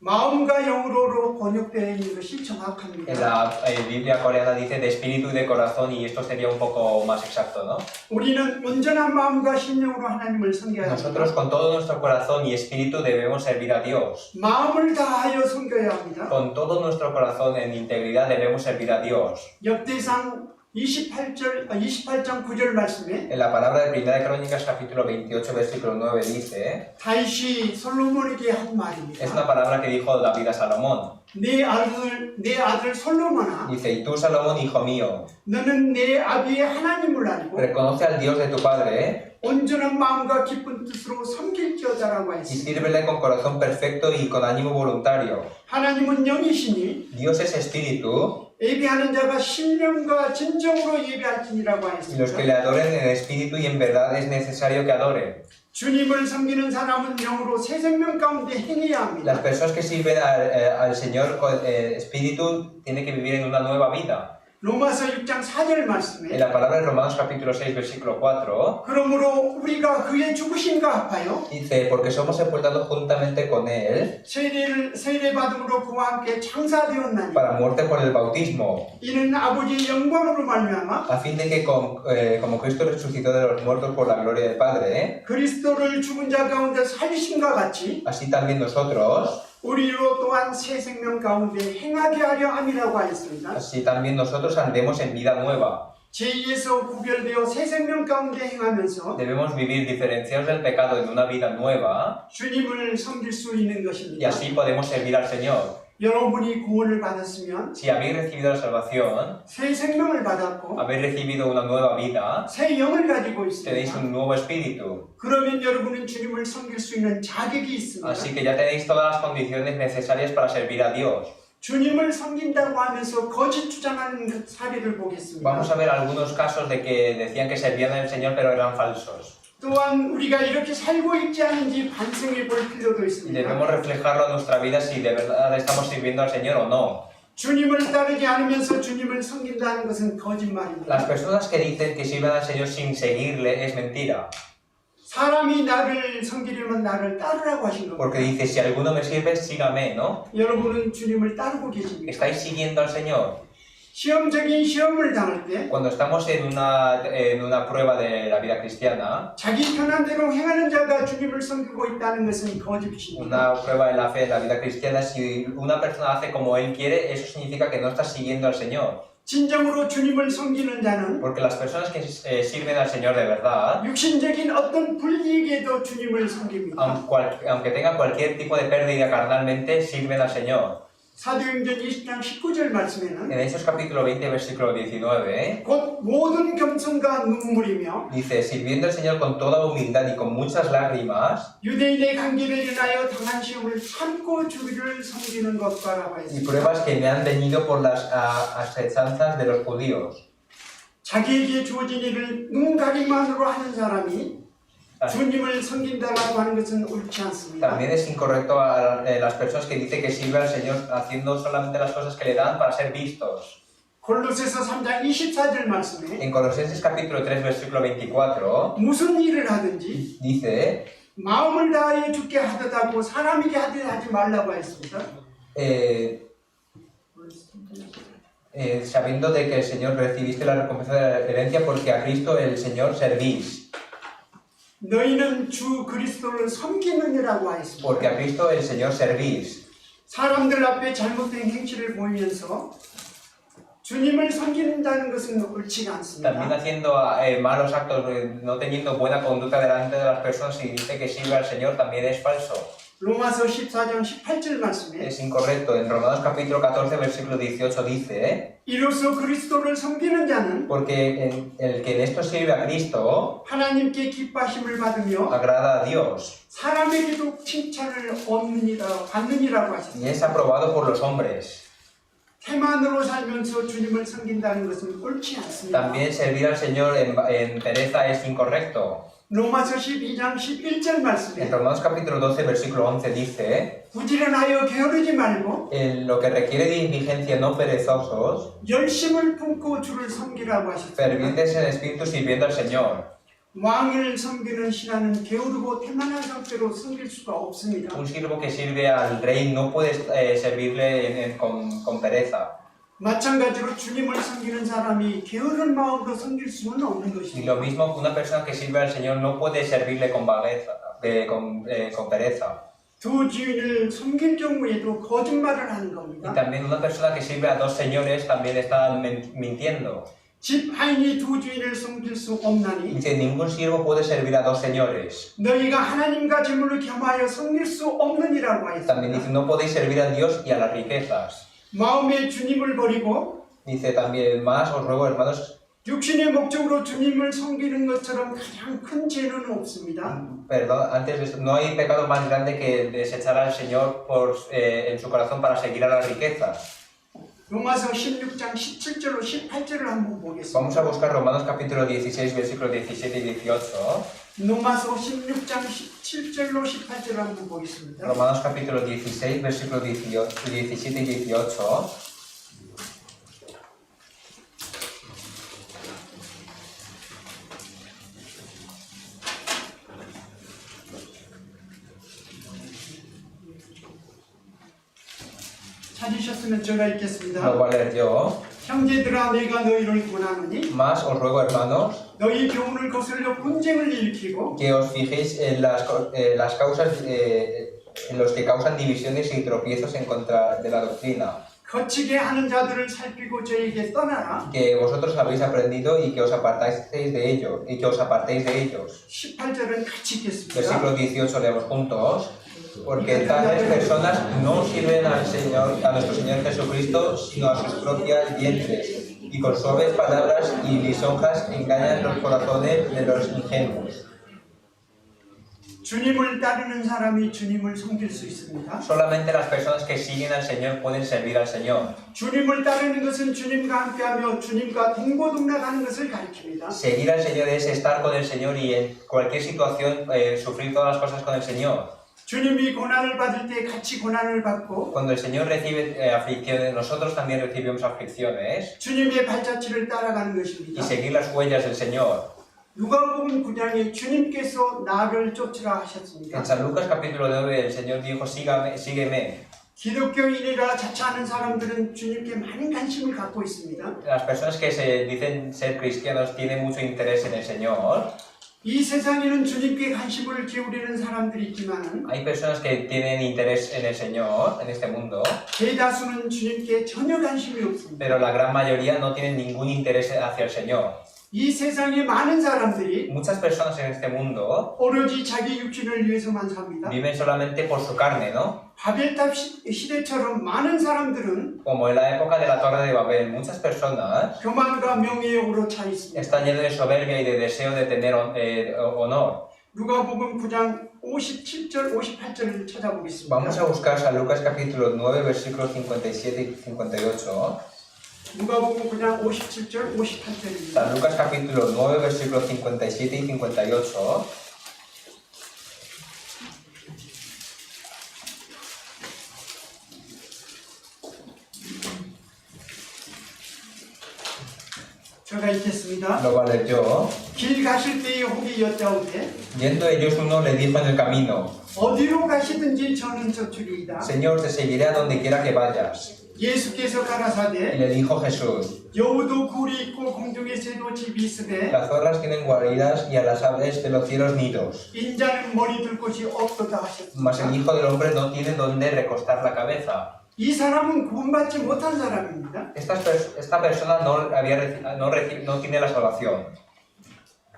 마음과 영으로로 번역되어 있는 것이 En 정확합니다. la Biblia coreana dice de espíritu y de corazón, y esto sería un poco más exacto, ¿no? 우리는 온전한 마음과 심령으로 하나님을 섬겨야 Nosotros 합니다. con todo nuestro corazón y espíritu debemos servir a Dios. 마음을 다하여 섬겨야 합니다. Con todo nuestro corazón en integridad debemos servir a Dios. 역대상 28장 9절 말씀에 En la palabra de Primera de Crónicas, capítulo 28, versículo 9, dice, 다윗이 솔로몬에게 한 es 말입니다. una palabra que dijo David a Salomón. 내 아들 솔로몬아, Dice, y tú, Salomón, hijo mío, 너는 내 아비의 하나님을 알고 reconoce al Dios de tu Padre 온전한 마음과 기쁜 뜻으로 섬길지어다라고 y 했습니다. sírvele con corazón perfecto y con ánimo voluntario. 하나님은 영이시니 Dios es espíritu, 예배하는 자가 신령과 진정으로 예배할지니라고 y los que 했습니다. le adoren en espíritu y en verdad es necesario que adoren. 주님을 섬기는 사람은 영으로 새 생명 가운데 행해야 Las 합니다. personas que sirven al Señor con espíritu tienen que vivir en una nueva vida. 로마서 6장 4절 En 말씀에 la palabra de Romanos capítulo 6, versículo 4, 그러므로 우리가 그의 죽으심과 합하여 dice, porque somos sepultados juntamente con Él 세례 받음으로 그와 함께 창사되었나니 para muerte por el bautismo, 이는 아버지의 영광으로 말미암아 a fin de que como Cristo resucitó de los muertos por la gloria del Padre, 그리스도를 죽은 자 가운데 살리심과 같이 así también nosotros, 우리로 또한 새 생명 가운데 행하게 하려 함이라고 하였습니다. así también nosotros andemos en vida nueva. 제2에서 구별되어 새 생명 가운데 행하면서 Debemos vivir diferenciados del pecado en una vida nueva 주님을 섬길 수 있는 y 것입니다. así podemos servir al Señor. 여러분이 구원을 받았으면 Si habéis recibido la salvación, 새 생명을 받았고 habéis recibido una nueva vida, 새 영을 가지고 tenéis 있습니다. un nuevo espíritu. 그러면 여러분은 주님을 섬길 수 있는 자격이 있습니다. Así que ya tenéis todas las condiciones necesarias para servir a Dios. 주님을 섬긴다고 하면서 거짓 주장하는 사례를 보겠습니다. Vamos a ver algunos casos de que decían que servían al Señor pero eran falsos. 또한 우리가 이렇게 살고 있지 않은지 반성해 볼 필요도 Y 있습니다. debemos reflejarlo en nuestra vida si de verdad estamos sirviendo al Señor o no. 주님을 따르지 않으면서 주님을 섬긴다는 것은 거짓말입니다. Las personas que dicen que sirven al Señor sin seguirle es mentira. 사람이 나를 섬기려면 나를 따르라고 하신 Porque 겁니다. dice, si alguno me sirve, sígame, ¿no? 여러분은 주님을 따르고 계십니까? ¿Estáis siguiendo al Señor? 시험적인 시험을 당할 때 Cuando estamos en una prueba de la vida cristiana, 자기 편한 대로 행하는 자가 주님을 섬기고 있다는 것은 거짓입니다. una prueba de la fe en la vida cristiana, si una persona hace como él quiere, eso significa que no está siguiendo al Señor. 진정으로 주님을 섬기는 자는 Porque las personas que sirven al Señor de verdad, 육신적인 어떤 불이익에도 주님을 섬깁니다. aunque tengan cualquier tipo de pérdida carnalmente, sirven al Señor. 사도행전 20장 19절 말씀에는 En Hechos capítulo 20, versículo 19, 곧 모든 겸손과 눈물이며 dice, sirviendo al Señor con toda humildad y con muchas lágrimas, 유대인의 관계를 인하여 당한 시험을 참고 주를 섬기는 것과라고 y 했습니다. pruebas que me han venido por las asechanzas de los judíos. 자기에게 주어진 일을 눈 가림만으로 하는 사람이 주님을 섬긴다라고 하는 것은 옳지 않습니다. También es incorrecto a las personas que dicen que sirve al Señor haciendo solamente las cosas que le dan para ser vistos. 골로새서 3장 24절 말씀에 En Colosenses capítulo 3, versículo 24, 무슨 일을 하든지 dice, 마음을 다하여 주께 하듯하고 사람에게 하지 말라고 했습니다. sabiendo de que el Señor recibiste la recompensa de la herencia porque a Cristo el Señor servís. 너희는 주 그리스도를 섬기느니라고 하였습니다. Porque a Cristo el Señor servís. 사람들 앞에 잘못된 행실을 보이면서 주님을 섬긴다는 것은 옳지가 También 않습니다. haciendo malos actos, no teniendo buena conducta delante de las personas y dice que sirve al Señor, también es falso. 로마서 14장 18절 말씀에 es incorrecto. En Romanos capítulo 14, versículo 18 dice, 이로써 그리스도를 섬기는 자는 porque el que en esto sirve a Cristo 하나님께 기뻐하심을 받으며 agrada a Dios 사람에게도 칭찬을 받느니라고 하셨습니다. y es aprobado por los hombres. 태만으로 살면서 주님을 섬긴다는 것은 옳지 않습니다. También servir al Señor en pereza es incorrecto. 로마서 12장 11절 En 말씀에 Romanos capítulo 12, versículo 11 dice, 부지런하여 게으르지 말고 en lo que requiere de diligencia no perezosos, 열심을 품고 주를 섬기라고 하셨습니다. fervientes en espíritu sirviendo al Señor. 왕을 섬기는 신하는 게으르고 태만한 상태로 섬길 수가 없습니다. Un siervo que sirve al rey no puede servirle con pereza. 마찬가지로 주님을 섬기는 사람이 게으른 마음으로 섬길 수는 없는 Y 것입니다. lo mismo que una persona que sirve al Señor no puede servirle con vagueza, con pereza. 두 주인을 섬길 경우에도 거짓말을 하는 Y 겁니다. también una persona que sirve a dos señores también está mintiendo. 집 하인이 두 주인을 섬길 수 없나니 Dice, ningún siervo puede servir a dos señores. 너희가 하나님과 재물을 겸하여 섬길 수 없느니라고 También dice, 하였습니다. no podéis servir a Dios y a las riquezas. 마음의 주님을 버리고 Dice también, más os ruego, hermanos, 육신의 목적으로 주님을 섬기는 것처럼 가장 큰 죄는 없습니다. perdón, antes de esto, no hay pecado más grande que desechar al Señor en su corazón para seguir a las riquezas. 로마서 16장 17절로 18절을 한번 보겠습니다. Vamos a buscar Romanos capítulo 16, versículos 17 y 18. 로마서 16장 17절로 18절을 한번 보겠습니다. Romanos capítulo 16, versículos 17 y 18. 찾으셨으면 제가 Lo 읽겠습니다. voy a leer yo. 형제들아 내가 너희를 권하노니 Más os ruego, hermanos, 너희 교훈을 거슬려 분쟁을 일으키고 que os fijéis en las causas, en los que causan divisiones y tropiezos en contra de la doctrina, 거치게 하는 자들을 살피고 저에게 떠나라. que vosotros habéis aprendido y que os apartéis de ellos, 18절은 같이 읽겠습니다. Versículo 18 leemos juntos. Porque tales personas no sirven al Señor, a nuestro Señor Jesucristo, sino a sus propias vientres, y con suaves palabras y lisonjas engañan los corazones de los ingenuos. 주님을 따르는 사람이 주님을 섬길 수 있습니다. Solamente las personas que siguen al Señor pueden servir al Señor. 주님을 따르는 것은 주님과 함께하며 주님과 동고동락하는 것을 가리킵니다. Seguir al Señor es estar con el Señor y en cualquier situación sufrir todas las cosas con el Señor. 주님이 고난을 받을 때 같이 고난을 받고 Cuando el Señor recibe aflicciones, nosotros también recibimos aflicciones. 주님의 발자취를 따라가는 것입니다. Y seguir las huellas del Señor. 누가복음 9장에 주님께서 나를 쫓으라 하셨습니다. En San Lucas capítulo 9 el Señor dijo, sígueme. 기독교인이라 자처하는 사람들은 주님께 많은 관심을 갖고 있습니다. Las personas que se dicen ser cristianos tienen mucho interés en el Señor. 이 세상에는 주님께 관심을 기울이는 사람들이 있지만 Hay personas que tienen interés en el Señor, en este mundo, 대다수는 주님께 전혀 관심이 없습니다. pero la gran mayoría no tienen ningún interés hacia el Señor. 이 세상에 많은 사람들이 Muchas personas en este mundo 오로지 자기 육신을 위해서만 삽니다. viven solamente por su carne, ¿no? 바벨탑 시대처럼 많은 사람들은 Como en la época de la Torre de Babel, muchas personas 교만과 명예욕으로 차 있습니다. están llenas de soberbia y de deseo de tener honor. 누가복음 9장 57절, 58절을 찾아보겠습니다. Vamos a buscar San Lucas capítulo 9, versículos 57 y 58. 누가복음 9장 57절, 58절입니다. San Lucas capítulo 9, versículos 57 y 58. 제가 읽겠습니다. Lo voy a leer yo. 길 가실 때에 혹이 여짜오되 Yendo ellos uno le dijo en el camino, 어디로 가시든지 저는 저출이이다. Señor, te seguiré a donde quiera que vayas. 예수께서 Y 가라사대 le dijo Jesús, 여우도 굴이 있고 공중에 새도 집이 있으되 las zorras tienen guaridas y a las aves de los cielos nidos, 인자는 머리 둘 곳이 없도다 하셨습니다. mas el Hijo del Hombre no tiene donde recostar la cabeza. 이 사람은 구원받지 못한 사람입니다. Esta persona no tiene la salvación.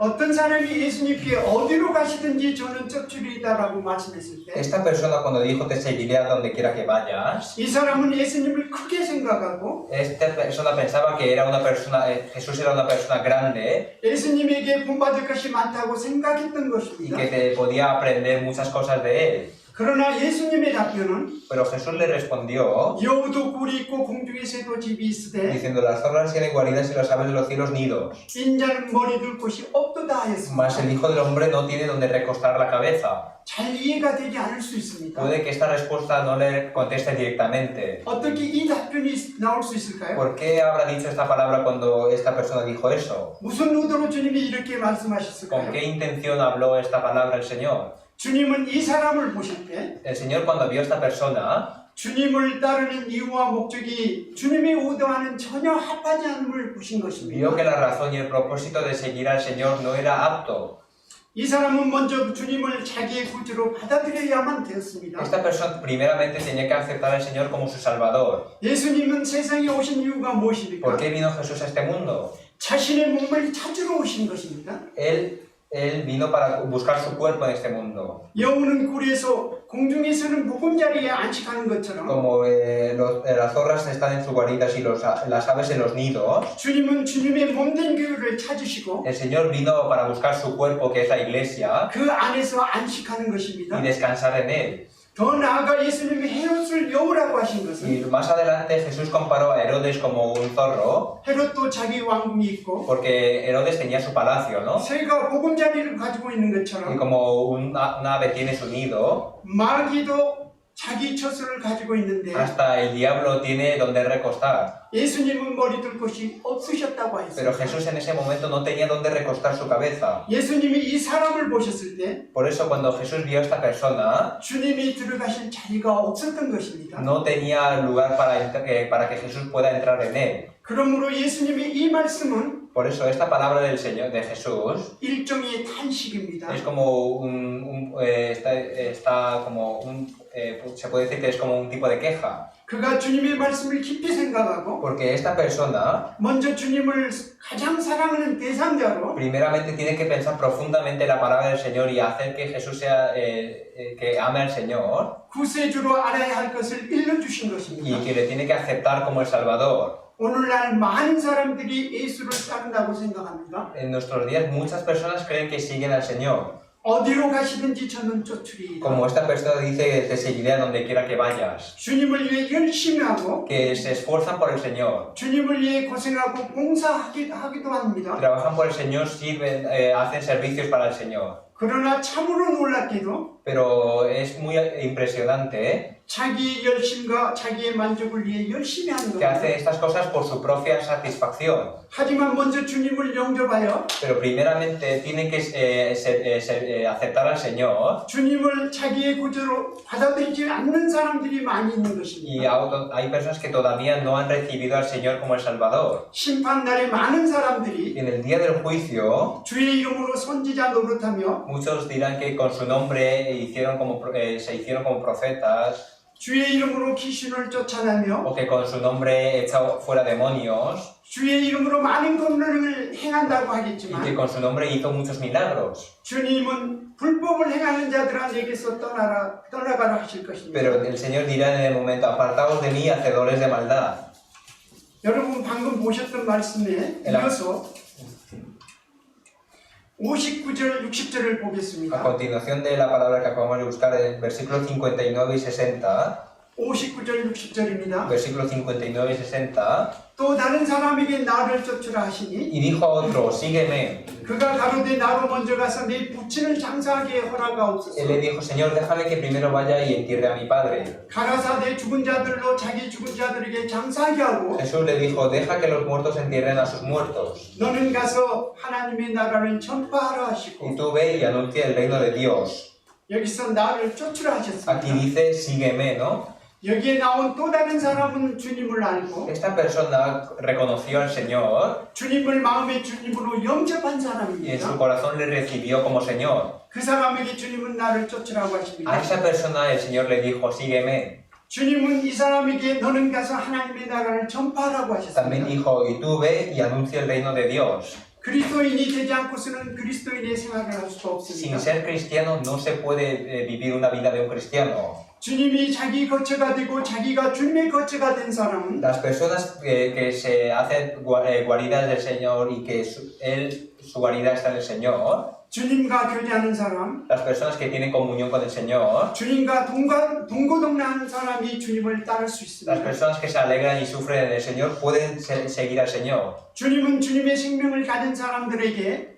어떤 사람이 예수님께 어디로 가시든지 저는 쫓으리이다라고 말씀했을 때, Esta persona cuando dijo te seguiré a donde quiera que vayas, 이 사람은 예수님을 크게 생각하고 esta persona pensaba que era una persona, Jesús era una persona grande 예수님에게 본받을 것이 많다고 생각했던 y 것입니다. que te podía aprender muchas cosas de él. 그러나 예수님의 답변은 Pero Jesús le respondió 여우도 굴이 있고 공중의 새도 집이 있으되 diciendo: las zorras tienen guaridas y las aves de los cielos nidos, 인자는 머리 둘 곳이 없도다 mas 하였습니다. el Hijo del Hombre no tiene donde recostar la cabeza. 잘 이해가 되지 않을 수 있습니다. Puede que esta respuesta no le conteste directamente. 어떻게 이 답변이 나올 수 있을까요? ¿Por qué habrá dicho esta palabra cuando esta persona dijo eso? 무슨 의도로 주님이 이렇게 ¿Con 말씀하셨을까요? qué intención habló esta palabra el Señor? 주님은 이 사람을 보실 때 El Señor, cuando vio a esta persona, 주님을 따르는 이유와 목적이 주님의 의도와는 전혀 합하지 않음을 보신 것입니다. vio que la razón y el propósito de seguir al Señor no era apto. 이 사람은 먼저 주님을 자기의 구주로 받아들여야만 되었습니다. Esta persona primeramente tenía que aceptar al Señor como su Salvador. 예수님은 세상에 오신 이유가 무엇입니까? ¿Por qué vino Jesús a este mundo? 자신의 몸을 찾으러 오신 것입니다. Él vino para buscar su cuerpo en este mundo. 여우는 굴에서 공중에서는 보금자리에 안식하는 것처럼 Como las zorras están en sus guaridas y las aves en los nidos, 주님은 주님의 몸된 교회를 찾으시고 el Señor vino para buscar su cuerpo, que es la iglesia, 그 안에서 안식하는 것입니다. y descansar en él. 더 나아가 예수님이 헤롯을 여우라고 하신 것은 Y más adelante Jesús comparó a Herodes como un zorro, 헤롯도 자기 왕궁이 있고 porque Herodes tenía su palacio, ¿no? 새가 보금자리를 가지고 있는 Y 것처럼 como un ave tiene su nido, 마귀도 자기 처소를 가지고 있는데 hasta el diablo tiene donde recostar. 예수님은 머리 둘 곳이 없으셨다고 Pero 하였습니다. Jesús en ese momento no tenía donde recostar su cabeza. 예수님이 이 사람을 보셨을 때 Por eso cuando Jesús vio a esta persona, 주님이 들어가실 자리가 없었던 것입니다. no tenía lugar para que Jesús pueda entrar en él. 그러므로 예수님의 이 말씀은 Por eso esta palabra del Señor, de Jesús, 일종의 탄식입니다. es como se puede decir que es como un tipo de queja. 그가 주님의 말씀을 깊이 생각하고 Porque esta persona 먼저 주님을 가장 사랑하는 대상자로 primeramente tiene que pensar profundamente la palabra del Señor y hacer que Jesús sea, que ame al Señor, 구세주로 알아야 할 것을 일러주신 y 것입니다. que le tiene que aceptar como el Salvador. 오늘날 많은 사람들이 예수를 따른다고 생각합니다. En nuestros días muchas personas creen que siguen al Señor. 어디로 가시든지 저는 쫓으리이다. Como esta persona dice, te seguiré a donde quiera que vayas. 주님을 위해 열심히 하고 Que se esfuerzan por el Señor. 주님을 위해 고생하고 봉사하기도 합니다. Trabajan por el Señor, sirven, hacen servicios para el Señor. 그러나 참으로 놀랍게도 Pero es muy impresionante 자기의 열심과 자기의 만족을 위해 열심히 하는 que hace 겁니다. estas cosas por su propia satisfacción. 하지만 먼저 주님을 영접하여 Pero primeramente tienen que aceptar al Señor, 주님을 자기의 구주로 받아들이지 않는 사람들이 많이 있는 y 것입니다. hay personas que todavía no han recibido al Señor como el Salvador. 심판날에 많은 사람들이 En el día del juicio, 주의 이름으로 선지자 노릇하며 muchos dirán que con su nombre se hicieron como profetas, 주의 이름으로 귀신을 쫓아내며 o que con su nombre echó fuera demonios, 주의 이름으로 많은 권능을 행한다고 y que 하겠지만 con su nombre hizo muchos milagros. 주님은 불법을 행하는 자들에게서 떠나가라 하실 것입니다. Pero el Señor dirá en el momento: apartaos de mí, hacedores de maldad. 여러분 방금 보셨던 말씀에 이어서 59절, 60절을 A 보겠습니다. continuación de la palabra que acabamos de buscar, en versículos 59 y 60, 59절, 60절입니다. versículos 59 y 60, 또 다른 사람에게 나를 쫓으라 하시니 y dijo a otro: sígueme. 그가 가로되 나로 먼저 가서 내 부친을 장사하게 허락하옵소서. Él le dijo: Señor, déjame que primero vaya y entierre a mi padre. 가라사 내 죽은 자들로 자기 죽은 자들에게 장사하게 하고 Jesús le dijo: deja que los muertos entierren a sus muertos, 너는 가서 하나님의 나라를 전파하라 하시고 y tú ve y anuncia el reino de Dios. 여기서 나를 쫓으라 Aquí 하셨습니다. dice: sígueme, ¿no? 여기에 나온 또 다른 사람은 주님을 알고 Esta persona reconoció al Señor 주님을 마음의 주님으로 영접한 y en su 사람입니다. corazón le recibió como Señor. 그 사람에게 주님은 나를 쫓으라고 A 하십니다. esa persona el Señor le dijo: sígueme. 주님은 이 사람에게 너는 가서 하나님의 나라를 전파하라고 También 하셨습니다. dijo: y tú ve y anuncia el reino de Dios. 그리스도인이 되지 않고서는 그리스도인의 생활을 할 수가 Sin 없습니다. ser cristiano no se puede vivir una vida de un cristiano. 주님이 자기 거처가 되고 자기가 주님의 거처가 된 사람은 Las personas que se hacen guaridas del Señor y que su guarida está en el Señor, 주님과 교제하는 사람, las personas que tienen comunión con el Señor, 주님과 동고동락하는 사람이 주님을 따를 수 las 있습니다. personas que se alegran y sufren en el Señor pueden seguir al Señor. 주님은 주님의 생명을 가진 사람들에게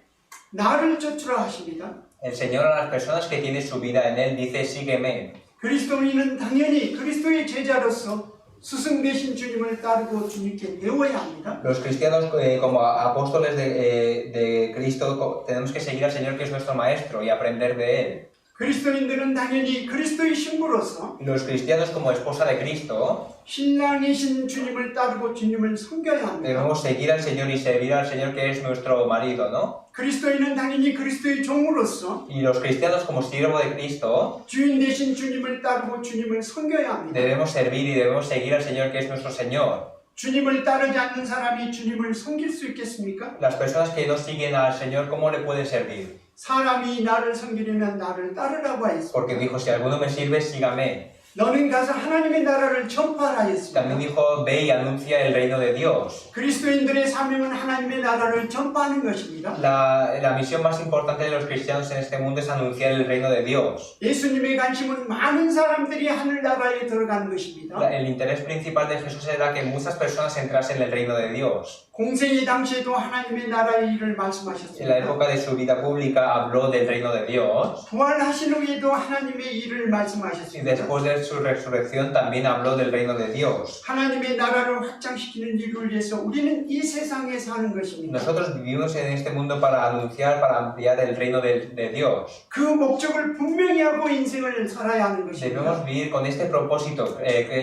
나를 쫓으라 하십니다. El Señor a las personas que tienen su vida en Él dice, sígueme. 그리스도인은 당연히 그리스도의 제자로서 스승 되신 주님을 따르고 주님께 배워야 합니다. Los cristianos como apóstoles de Cristo tenemos que seguir al Señor que es nuestro Maestro y aprender de Él. 그리스도인들은 당연히 그리스도의 신부로서 Y los cristianos como esposa de Cristo 신랑이신 주님을 따르고 주님을 섬겨야 합니다. debemos seguir al Señor y servir al Señor que es nuestro marido, ¿no? 그리스도인은 당연히 그리스도의 종으로서 Y los cristianos como siervo de Cristo 주인 되신 주님을 따르고 주님을 섬겨야 합니다. debemos servir y debemos seguir al Señor que es nuestro Señor. 주님을 따르지 않는 사람이 주님을 섬길 수 있겠습니까? Las personas que no siguen al Señor, ¿cómo le pueden servir? 사람이 나를 섬기려면 나를 따르라고 하였습니다. Porque dijo, si alguno me sirve, sígame. 너는 가서 하나님의 나라를 전파하라 했습니다. También dijo, ve y anuncia el reino de Dios. 그리스도인들의 사명은 하나님의 나라를 전파하는 것입니다. La misión más importante de los cristianos en este mundo es anunciar el reino de Dios. 예수님의 관심은 많은 사람들이 하늘나라에 들어가는 것입니다. El interés principal de Jesús era que muchas personas entrasen en el reino de Dios. 공생의 당시에도 하나님의 나라의 일을 En la 말씀하셨습니다. época de su vida pública habló del reino de Dios. 부활하신 후에도 하나님의 일을 Y 말씀하셨습니다. después de su resurrección también habló del reino de Dios. 하나님의 나라를 확장시키는 일을 위해서 우리는 이 세상에 사는 것입니다. Nosotros vivimos en este mundo para anunciar, para ampliar el reino de Dios. 그 목적을 분명히 하고 인생을 살아야 하는 것입니다. Debemos vivir con este propósito,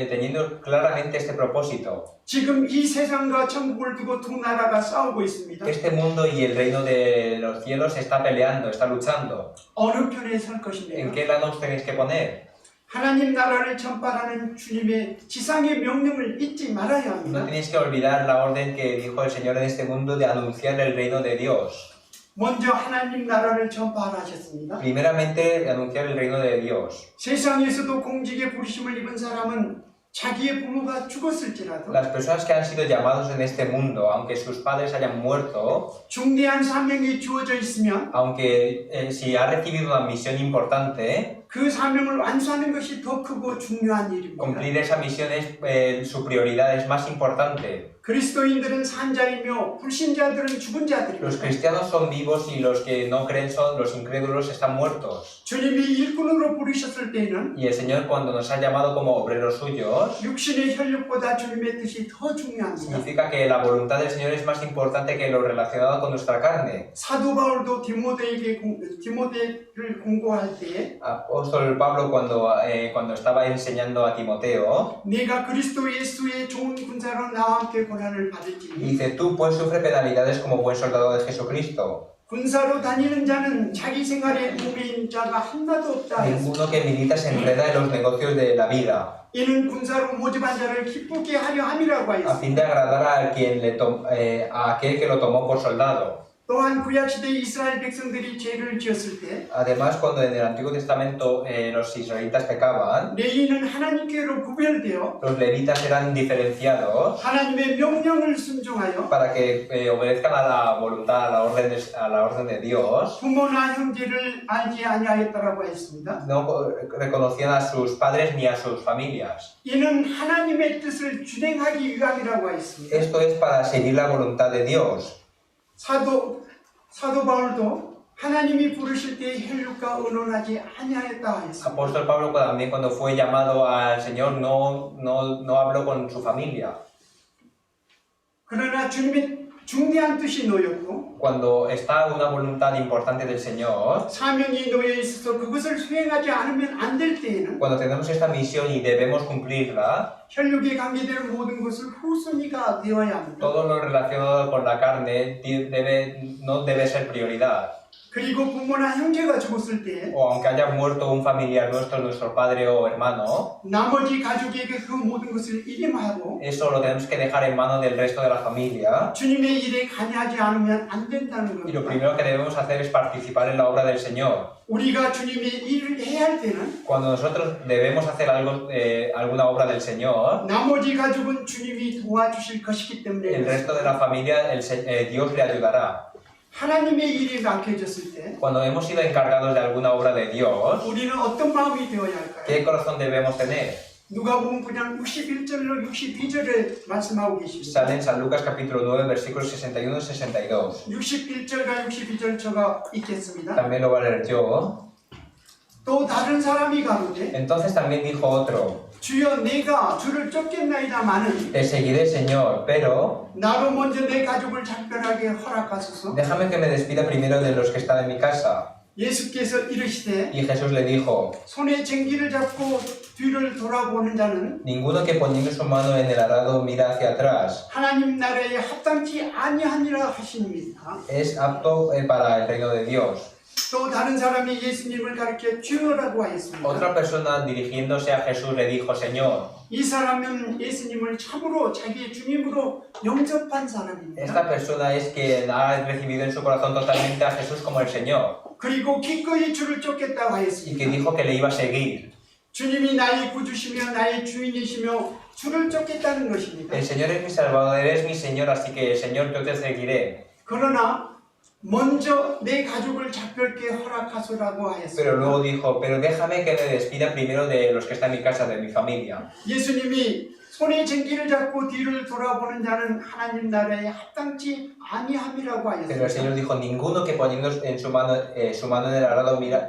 teniendo claramente este propósito. 지금 이 세상과 천국을 두고 두 나라가 싸우고 있습니다. Que este mundo y el reino de los cielos está peleando, está luchando. 어느 편에 설 ¿En 것입니까? qué lado os tenéis que poner? 하나님 나라를 전파하는 주님의 지상의 명령을 잊지 말아야 No 합니다. tenéis que olvidar la orden que dijo el Señor en este mundo de anunciar el reino de Dios. 먼저 하나님 나라를 전파하라 하셨습니다. Primeramente, anunciar el reino de Dios. 세상에서도 공직에 부르심을 입은 사람은 자기의 부모가 죽었을지라도 Las personas que han sido llamados en este mundo, aunque sus padres hayan muerto, 중대한 사명이 주어져 있으면 aunque si ha recibido una misión importante, 그 사명을 완수하는 것이 더 크고 중요한 일입니다. cumplir esa misión es su prioridad, es más importante. 그리스도인들은 산자이며 불신자들은 죽은 Los 자들입니다. cristianos son vivos y los que no creen son, los incrédulos están muertos. 주님이 일꾼으로 부르셨을 때는 Y el Señor cuando nos ha llamado como obreros suyos, 육신의 혈육보다 주님의 뜻이 더 중요합니다. significa que la voluntad del Señor es más importante que lo relacionado con nuestra carne. 사도 바울도 디모데를 공고할 때에 Apóstol Pablo cuando estaba enseñando a Timoteo, 내가 그리스도 예수의 좋은 군사로 나와 함께 고난을 받을지니 dice, tú pues sufre penalidades como buen soldado de Jesucristo. 군사로 다니는 자는 자기 생활에 무배인 자가 하나도 없다 했습니다. Ninguno que milita se enreda en los negocios de la vida, 이는 군사로 모집한 자를 기쁘게 하려 함이라고 a 하였습니다. fin de agradar a aquel que lo tomó por soldado. 또한 구약시대 이스라엘 백성들이 죄를 지었을 때 Además, cuando en el Antiguo Testamento los israelitas pecaban, 레위는 하나님께로 구별되어 los levitas eran diferenciados 하나님의 명령을 순종하여 para que obedezcan a la voluntad, a la orden de Dios. 부모나 형제를 알지 아니하였다라고 했습니다. No reconocían a sus padres ni a sus familias. 이는 하나님의 뜻을 준행하기 위함이라고 했습니다. Esto es para seguir la voluntad de Dios. 사도 바울도 하나님이 부르실 때 혈육과 의논하지 아니하였다 했습니다. Apóstol Pablo también cuando fue llamado al Señor no habló con su familia. 그러나 주님의 중대한 뜻이 놓였고 Cuando está una voluntad importante del Señor, 사명이 놓여 있어서 그것을 수행하지 않으면 안 될 때에는 cuando tenemos esta misión y debemos cumplirla, 혈육에 관계되는 모든 것을 후순위가 되어야 합니다. todo lo relacionado con la carne no debe ser prioridad. 그리고 부모나 형제가 죽었을 때 o aunque haya muerto un familiar nuestro, nuestro padre o hermano, 나머지 가족에게 그 모든 것을 일임하고 eso lo tenemos que dejar en manos del resto de la familia. 주님의 일에 관여하지 않으면 안 된다는 Y lo 겁니다. primero que debemos hacer es participar en la obra del Señor. 우리가 주님의 일을 해야 할 때는 Cuando nosotros debemos hacer algo, alguna obra del Señor, 나머지 가족은 주님이 도와주실 것이기 때문에 el resto de la familia, Dios le ayudará. 하나님의 일이 맡겨졌을 때 Cuando hemos sido encargados de alguna obra de Dios, 우리는 어떤 마음이 되어야 할까요? ¿qué corazón debemos tener? 누가복음 9장 61절로 62절에 말씀하고 계십니다. Sale en San Lucas capítulo 9, versículos 61 y 62. 61절과 62절 제가 읽겠습니다. También lo voy a leer yo. 또 다른 사람이 가로되 Entonces también dijo otro, 주여 내가 주를 쫓겠나이다마는 te seguiré, Señor, pero 나로 먼저 내 가족을 작별하게 허락하소서. déjame que me despida primero de los que están en mi casa. 예수께서 이르시되 Y Jesús le dijo, 손에 쟁기를 잡고 뒤를 돌아보는 자는 ninguno que poniendo su mano en el arado mira hacia atrás 하나님 나라에 합당치 아니하니라 하십니다. es apto para el reino de Dios. 또 다른 사람이 예수님을 가리켜 주여라고 하였습니다. Otra persona dirigiéndose a Jesús le dijo, Señor. 이 사람은 예수님을 참으로 자기의 주님으로 영접한 사람입니다. Esta persona es quien ha recibido en su corazón totalmente a Jesús como el Señor 그리고 기꺼이 주를 쫓겠다고 y que 하였습니다. dijo que le iba a seguir. 주님이 나의 구주시며 나의 주인이시며 주를 쫓겠다는 것입니다. El Señor es mi Salvador, eres mi Señor, así que Señor, yo te seguiré. 그러나 먼저 내 가족을 작별케 허락하소라고 Pero luego 하였습니다. dijo, pero déjame que me despida primero de los que están en mi casa, de mi familia. 예수님이 손에 쟁기를 잡고 뒤를 돌아보는 자는 하나님 나라에 합당치 아니함이라고 Pero el Señor 하였습니다. dijo, ninguno que poniendo en su mano en el arado mira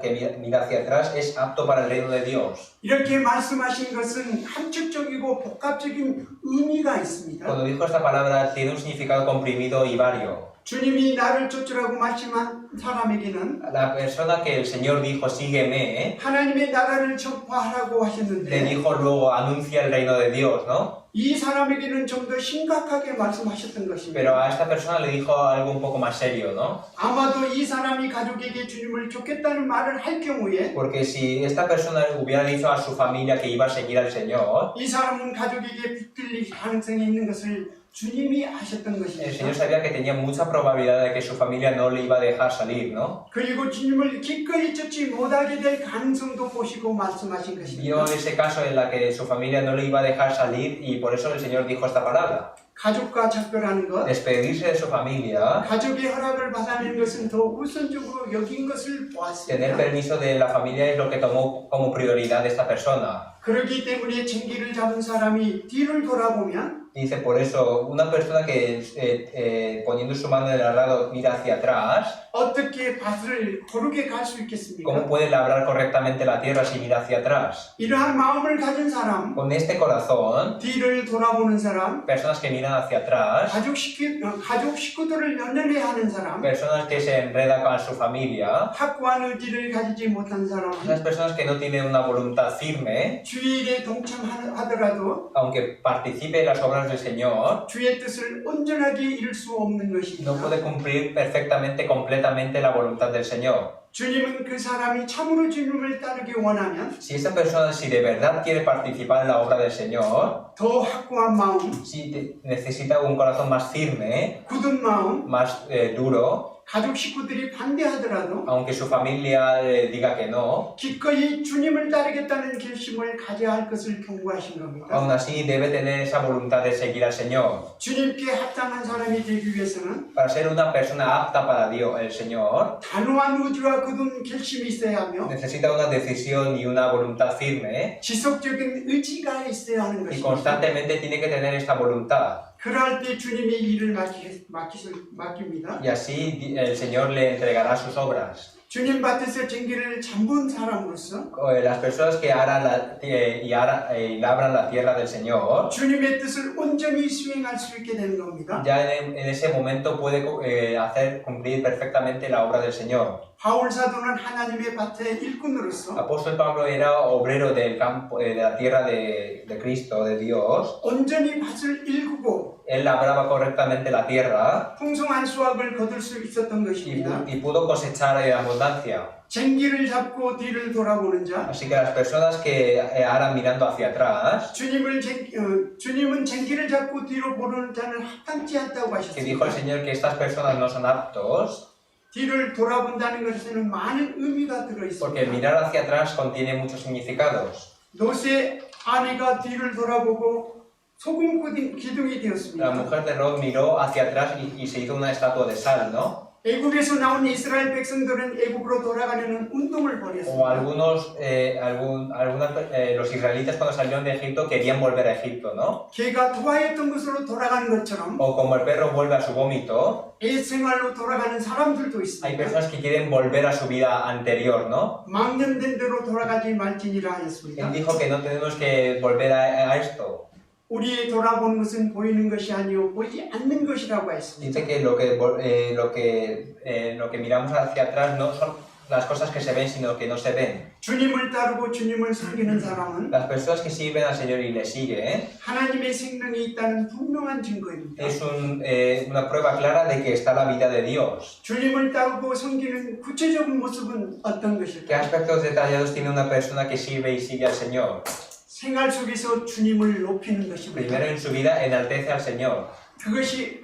hacia atrás es apto para el reino de Dios. 이렇게 말씀하신 것은 함축적이고 복합적인 의미가 있습니다. Cuando dijo esta palabra tiene un significado comprimido y vario. 주님이 나를 쫓으라고 말씀한 사람에게는 La persona que el Señor dijo, sígueme, 하나님의 나라를 전파하라고 le 하셨는데 dijo luego, anuncia el reino de Dios, ¿no? 이 사람에게는 좀 더 심각하게 말씀하셨던 Pero 것입니다. a esta persona le dijo algo un poco más serio, ¿no? 아마도 이 사람이 가족에게 주님을 쫓겠다는 말을 할 경우에 Porque si esta persona hubiera dicho a su familia que iba a seguir al Señor, 이 사람은 가족에게 붙들릴 가능성이 있는 것을 주님이 아셨던 el Señor 것입니다. sabía que tenía mucha probabilidad de que su familia no le iba a dejar salir, ¿no? 그리고 주님을 기꺼이 쫓지 못하게 될 가능성도 보시고 말씀하신 Vio 것입니다. ese caso en la que su familia no le iba a dejar salir y por eso el Señor dijo esta palabra. 가족과 작별하는 것, Despedirse de su familia, 가족의 허락을 받아내는 것은 더 우선적으로 여긴 것을 tener 보았습니다. permiso de la familia es lo que tomó como prioridad esta persona. 그렇기 때문에 쟁기를 잡은 사람이 뒤를 돌아보면 Dice por eso, una persona que poniendo su mano en el arado mira hacia atrás, 어떻게 밭을 고르게 갈 수 ¿cómo 있겠습니까? puede labrar correctamente la tierra si mira hacia atrás? 이러한 마음을 가진 사람, Con este corazón, 뒤를 돌아보는 사람, personas que miran hacia atrás, 가족 식구들을 연연해하는 사람, personas que se enredan con su familia, 확고한 의지를 가지지 못한 사람, esas personas que no tienen una voluntad firme, 주일에 동참하더라도 aunque participe en las obras del Señor, 주의 뜻을 온전하게 이룰 수 없는 no 것입니다. puede cumplir perfectamente, completamente la voluntad del Señor. 주님은 그 사람이 참으로 주님을 따르기 원하면 Si esa persona, si de verdad quiere participar en la obra del Señor, 더 확고한 마음, si necesita un corazón más firme, 굳은 마음, más duro, 가족 식구들이 반대하더라도 aunque su familia diga que no, 기꺼이 주님을 따르겠다는 결심을 가져야 할 것을 경고하신 겁니다. aún así debe tener esa voluntad de seguir al Señor. 주님께 합당한 사람이 되기 위해서는 Para ser una persona apta para Dios, el Señor, 단호한 의지와 굳은 결심이 있어야 하며 necesita una decisión y una voluntad firme 지속적인 의지가 있어야 하는 y 것입니다. constantemente tiene que tener esta voluntad. 그럴 때 주님이 일을 맡깁니다. Y así el Señor le entregará sus obras. 주님 밭에서 쟁기를 잠근 사람으로서 Las personas que aran y labran la tierra del Señor, 주님의 뜻을 온전히 수행할 수 있게 되는 겁니다. ya en ese momento puede hacer cumplir perfectamente la obra del Señor. 바울 사도는 하나님의 밭의 일꾼으로서 Apóstol Pablo era obrero del campo, de la tierra de Cristo, de Dios. 온전히 밭을 일구고 Él labraba correctamente la tierra 풍성한 수확을 거둘 수 있었던 것입니다. y pudo cosechar en abundancia. 쟁기를 잡고 뒤를 돌아보는 자, Así que las personas que ahora mirando hacia atrás, 주님은 쟁기를 잡고 뒤로 보는 자는 합당치 않다고 que dijo el 하셨습니다. Señor que estas personas no son aptos, 뒤를 돌아본다는 것에는 많은 의미가 porque 들어있습니다. mirar hacia atrás contiene muchos significados. 롯의 아내가 뒤를 돌아보고 소금 기둥이 La 되었습니다. mujer de Lot miró hacia atrás y se hizo una estatua de sal, ¿no? 애굽에서 나온 이스라엘 백성들은 애굽으로 돌아가려는 운동을 O 벌였습니다. los israelitas cuando salieron de Egipto querían volver a Egipto, ¿no? 개가 토하였던 곳으로 돌아가는 것처럼 O como el perro vuelve a su vómito, 옛 생활로 돌아가는 사람들도 hay 있습니다. personas que quieren volver a su vida anterior, ¿no? 망령된 대로 돌아가지 말지니라 Él 하였습니다. dijo que no tenemos que volver a esto. 우리의 돌아보는 것은 보이는 것이 아니요 보이지 않는 것이라고 했습니다. Dice que lo que miramos hacia atrás no son las cosas que se ven, sino que no se ven. 주님을 따르고 주님을 섬기는 사람은 Las personas que sirven al Señor y le siguen 하나님의 생명이 있다는 분명한 증거입니다. es una prueba clara de que está la vida de Dios. 주님을 따르고 섬기는 구체적인 모습은 어떤 ¿Qué 것일까요? aspectos detallados tiene una persona que sirve y sigue al Señor? 생활 속에서 주님을 높이는 것입니다. Primero en su vida enaltece al Señor. 그것이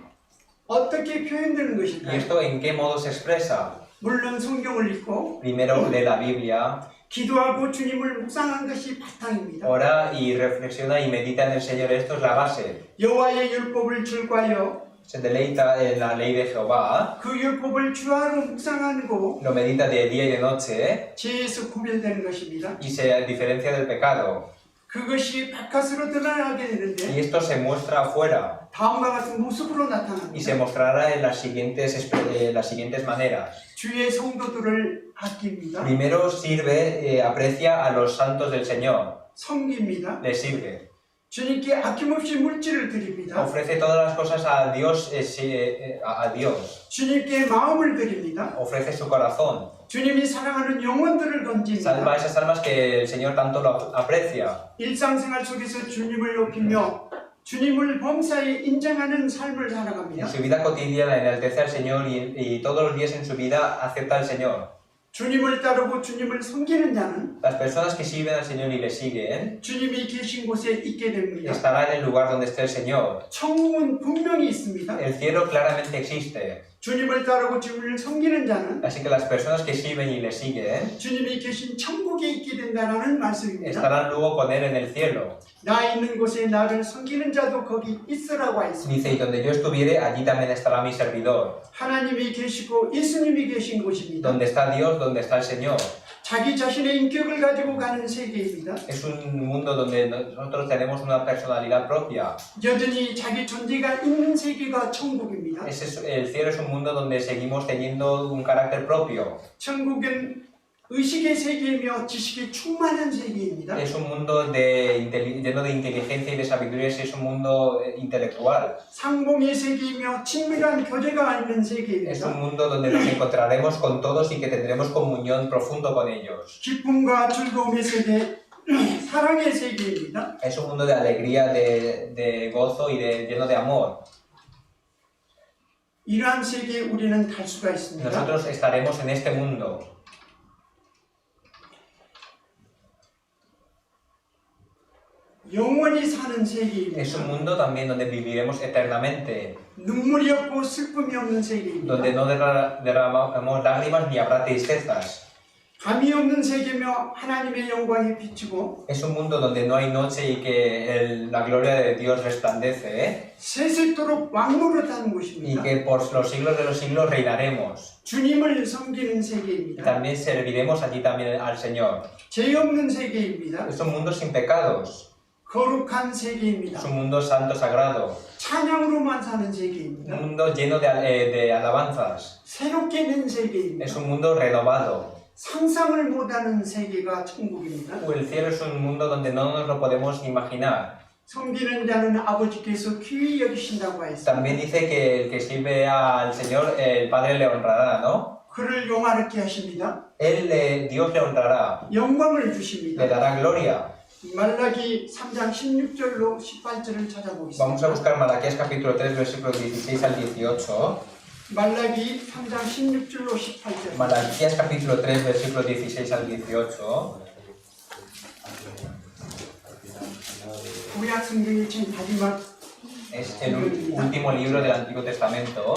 어떻게 표현되는 ¿Y 것일까요? esto en qué modo se expresa? 물론 성경을 읽고 Primero lee la Biblia, 기도하고 주님을 묵상한 것이 바탕입니다. ora y reflexiona y medita en el Señor. Esto es la base. 여호와의 율법을 즐거하여 Se deleita en la ley de Jehová, 그 율법을 주하로 묵상하고 lo medita de día y de noche 죄에서 구별되는 것입니다. y se diferencia del pecado. 그것이 바깥으로 드러나게 Y 되는데 esto se muestra afuera 다음과 같은 모습으로 y se 나타납니다. mostrará en las siguientes maneras. 주의 성도들을 아낍니다. Primero sirve, aprecia a los santos del Señor, 섬깁니다. les sirve. 주님께 아낌없이 물질을 드립니다. Ofrece todas las cosas a Dios, a Dios. 주님께 마음을 드립니다. Ofrece su corazón. 주님이 사랑하는 영혼들을 Salva a 건집니다. esas almas que el Señor tanto lo aprecia. 일상생활 속에서 주님을 높이며 주님을 범사에 인정하는 삶을 En 살아갑니다. su vida cotidiana enaltece al Señor y todos los días en su vida acepta al Señor. 주님을 따르고 주님을 섬기는 자는 Las personas que sirven al Señor y le siguen 주님이 계신 곳에 있게 됩니다. estarán en el lugar donde esté el Señor. 천국은 분명히 있습니다. El cielo claramente existe. 주님을 따르고 주님을 섬기는 자는 Así que las personas que sirven y le siguen 주님이 계신 천국에 있게 된다는 말씀입니다. estarán luego con Él en el cielo. 나 있는 곳에 나를 섬기는 자도 거기 있으라고 했습니다. Dice, y donde yo estuviere, allí también estará mi servidor. 하나님이 계시고 예수님이 계신 곳입니다. Donde está Dios, donde está el Señor. 자기 자신의 인격을 가지고 가는 세계입니다. Es un mundo donde nosotros tenemos una personalidad propia. 여전히 자기 존재가 있는 세계가 천국입니다. El cielo es un mundo donde seguimos teniendo un carácter propio. 천국은 의식의 세계이며 지식이 충만한 세계입니다. Es un mundo lleno de inteligencia y de sabiduría, es un mundo intelectual. 상봉의 세계이며 친밀한 교제가 있는 Es 세계입니다. un mundo donde nos encontraremos con todos y que tendremos comunión profundo con ellos. 기쁨과 즐거움의 세계, 사랑의 세계입니다. Es un mundo de alegría, de gozo y lleno de amor. 이러한 세계에 우리는 갈 수가 있습니다. Nosotros estaremos en este mundo. 영원히 사는 Es un 세계입니다. mundo también donde viviremos eternamente, 눈물이 없고 슬픔이 없는 세계입니다. donde no derramamos lágrimas ni habrá tristezas. 감이 없는 세계며 하나님의 영광이 비치고 Es un mundo donde no hay noche y que la gloria de Dios resplandece, 세세토록 왕노릇하는 y 곳입니다. que por los siglos de los siglos reinaremos. 주님을 섬기는 Y 세계입니다. también serviremos allí también al Señor. 죄 없는 세계입니다. Es un mundo sin pecados, 거룩한 es 세계입니다. un mundo santo, sagrado, 찬양으로만 사는 un 세계입니다. mundo lleno de alabanzas, 새롭게 된 세계입니다. es un mundo renovado. 상상을 못하는 세계가 천국입니다. El cielo es un mundo donde no nos lo podemos imaginar. 섬기는 자는 아버지께서 귀히 여기신다고 했습니다. También dice que el que sirve al Señor, el Padre le honrará, ¿no? 그를 용화롭게 하십니다. Dios le honrará, 영광을 le 주십니다. dará gloria. 말라기 3장 16절로 18절을 Vamos a 찾아보겠습니다. buscar Malaquías capítulo 3, versículos 16 al 18. 말라기 3장 16절로 18절. Malaquías capítulo 3, versículos 16 al 18. 구약 성경의 제일 마지막 Es el último libro del Antiguo Testamento.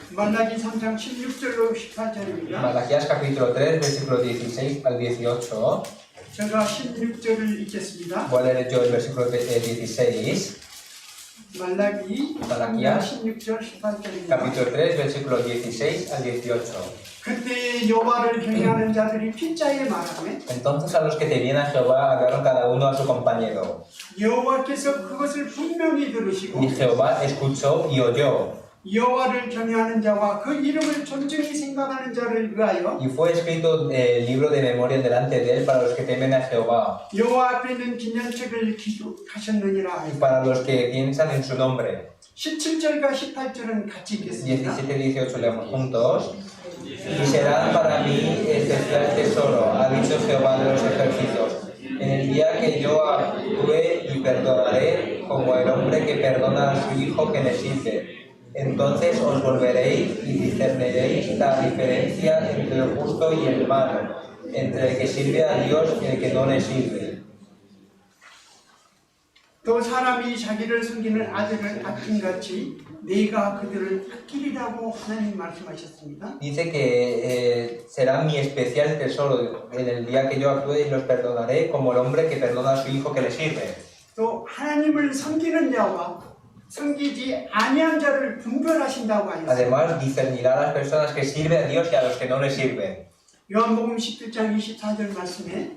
말라기 3장 16절로 18절입니다. Malaquías capítulo 3, versículos 16 al 18. 제가 16절을 읽겠습니다. Voy a leer yo el versículo 16. 말라기 3장 말라기야. 16절 18절입니다. Capítulo 3, versículos 16 al 18. 그때 여호와를 경외하는 자들이 핏자에 말하며 Entonces a los que temían a Jehová hablaron cada uno a su compañero. 여호와께서 그것을 분명히 들으시고 Y Jehová escuchó y oyó. 여호와를 경외하는 자와 그 이름을 존중히 생각하는 자를 위하여 Y fue escrito el libro de memoria delante de él para los que temen a Jehová 여호와 앞에는 기념책을 기록하셨느니라. y para los que piensan en su nombre. 17절과 18절은 같이 읽겠습니다. 17 y 18 leemos juntos. Y será para mí especial tesoro, ha dicho Jehová de los ejércitos. En el día que yo actúe y perdonaré como el hombre que perdona a su hijo que le sirve. Entonces os volveréis y discerniréis la diferencia entre el justo y el malo, entre el que sirve a Dios y el que no le sirve. 또 사람이 자기를 섬기는 아들을 아낌같이 내가 그들을 아끼리라고 하나님 말씀하셨습니다. Dice que será mi especial tesoro en el día que yo actúe y los perdonaré como el hombre que perdona a su hijo que le sirve. 또 하나님을 섬기는 자와 섬기지 아니한 자를 분별하신다고 하였습니다. Además, discernirá a las personas que sirven a Dios y a los que no le sirven. 요한복음 17장 24절 말씀에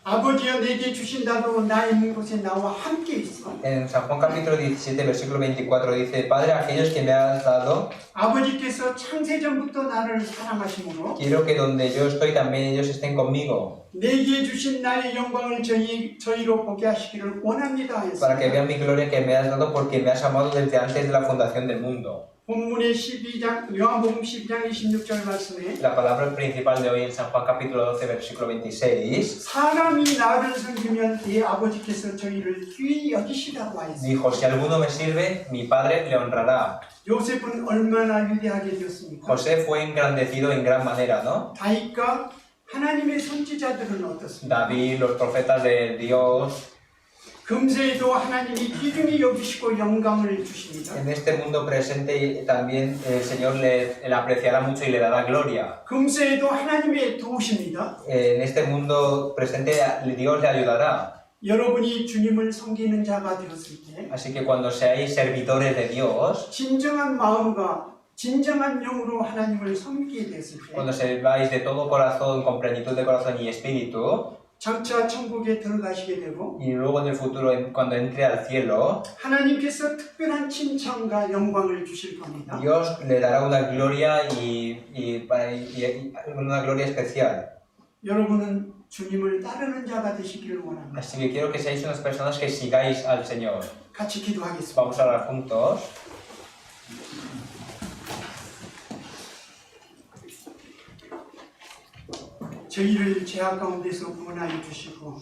아버지여 내게 주신다고 나 있는 곳에 나와 함께 있어. En San Juan capítulo 17, versículo 24 dice, Padre, aquellos que me has dado, 아버지께서 창세전부터 나를 사랑하심으로 quiero que donde yo estoy también ellos estén conmigo, 내게 주신 나의 영광을 저희로 보게 하시기를 원합니다 para que 하였습니다. vean mi gloria que me has dado porque me has amado desde antes de la fundación del mundo. 본문의 12장 요한복음 12장 26절 말씀에 La palabra principal de hoy en San Juan capítulo 12, versículo 26, 사람이 나를 섬기면 내 아버지께서 저희를 귀히 여기시라고 하였습니다. dijo, si alguno me sirve, mi Padre le honrará. 요셉은 얼마나 위대하게 되었습니까? José fue engrandecido en gran manera, ¿no? 다윗과 하나님의 선지자들은 어떻습니까? David, los profetas de Dios, 금세에도 하나님이 귀중히 여기시고 영광을 주십니다. en este mundo presente también el Señor le apreciará mucho y le dará gloria. 금세에도 하나님의 도우십니다. En este mundo presente Dios le ayudará. 여러분이 주님을 섬기는 자가 되었을 때 Así que cuando seáis servidores de Dios, 진정한 마음과 진정한 영으로 하나님을 섬기게 됐을 때 cuando serváis de todo corazón, con plenitud de corazón y espíritu, 장차 천국에 들어가시게 되고 y luego en el futuro, cuando entre al cielo, 하나님께서 특별한 칭찬과 영광을 주실 겁니다. Dios le dará una gloria y una gloria especial. 여러분은 주님을 따르는 자가 되시기를 원합니다. Así que quiero que seáis unas personas que sigáis al Señor. 같이 기도하겠습니다. Vamos a orar juntos. 저희를 죄악 가운데서 구원하여 주시고